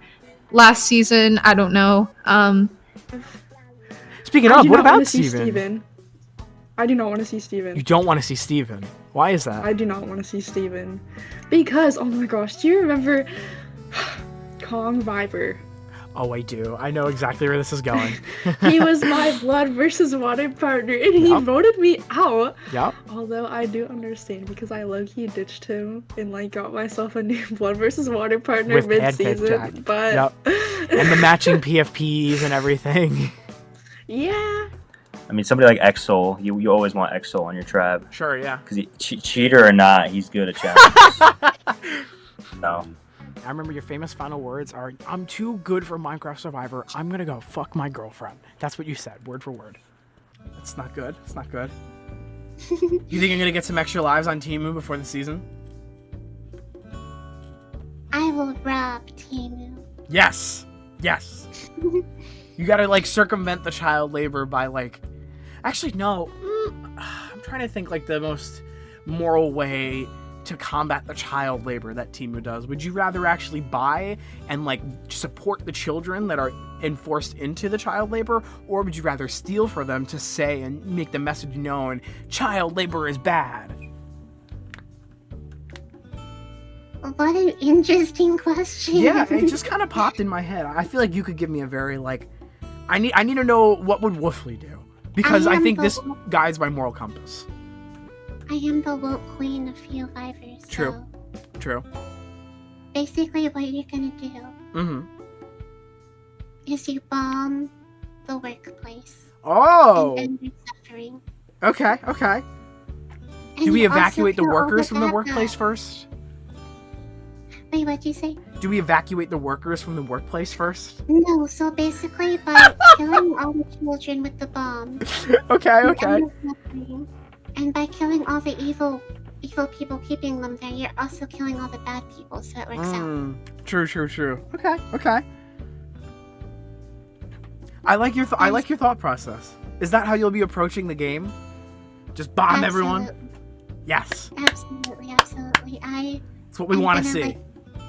last season. I don't know. Speaking of, what about Steven? I do not want to see Steven. You don't want to see Steven. Why is that? I do not want to see Steven. Because, oh my gosh, do you remember Kong Viper? Oh, I do. I know exactly where this is going. He was my blood versus water partner, and he voted me out. Yep. Although I do understand, because I low-key ditched him and like got myself a new blood versus water partner with mid-season. But yep. And the matching PFPs and everything. Yeah. I mean, somebody like Exol, you always want Exol on your tribe. Sure, yeah. Because cheater or not, he's good at challenges. No. I remember your famous final words are, I'm too good for Minecraft Survivor. I'm going to go fuck my girlfriend. That's what you said, word for word. That's not good. It's not good. You think you're going to get some extra lives on Temu before the season? I will rob Temu. Yes. Yes. You got to, like, circumvent the child labor by, like... Actually, no. I'm trying to think, like, the most moral way to combat the child labor that Temu does. Would you rather actually buy and, like, support the children that are enforced into the child labor? Or would you rather steal for them to say and make the message known, child labor is bad? What an interesting question. Yeah, it just kind of popped in my head. I feel like you could give me a very, like... I need to know, what would Woofley do? Because I think this guides my moral compass. I am the woke queen of Fiovivor. So True. True. Basically, what you're gonna do is you bomb the workplace. Oh! And end your suffering. Okay, okay. And Do we you also evacuate the kill all workers from the bad workplace guys. first? Wait, what'd you say? Do we evacuate the workers from the workplace first? No, so basically by killing all the children with the bomb. Okay, you okay. end your suffering. And by killing all the evil people keeping them there, you're also killing all the bad people, so it works out. True, true, true. Okay, okay. I like your thought process. Is that how you'll be approaching the game? Just bomb everyone? Yes. Absolutely, absolutely. It's what we want to see.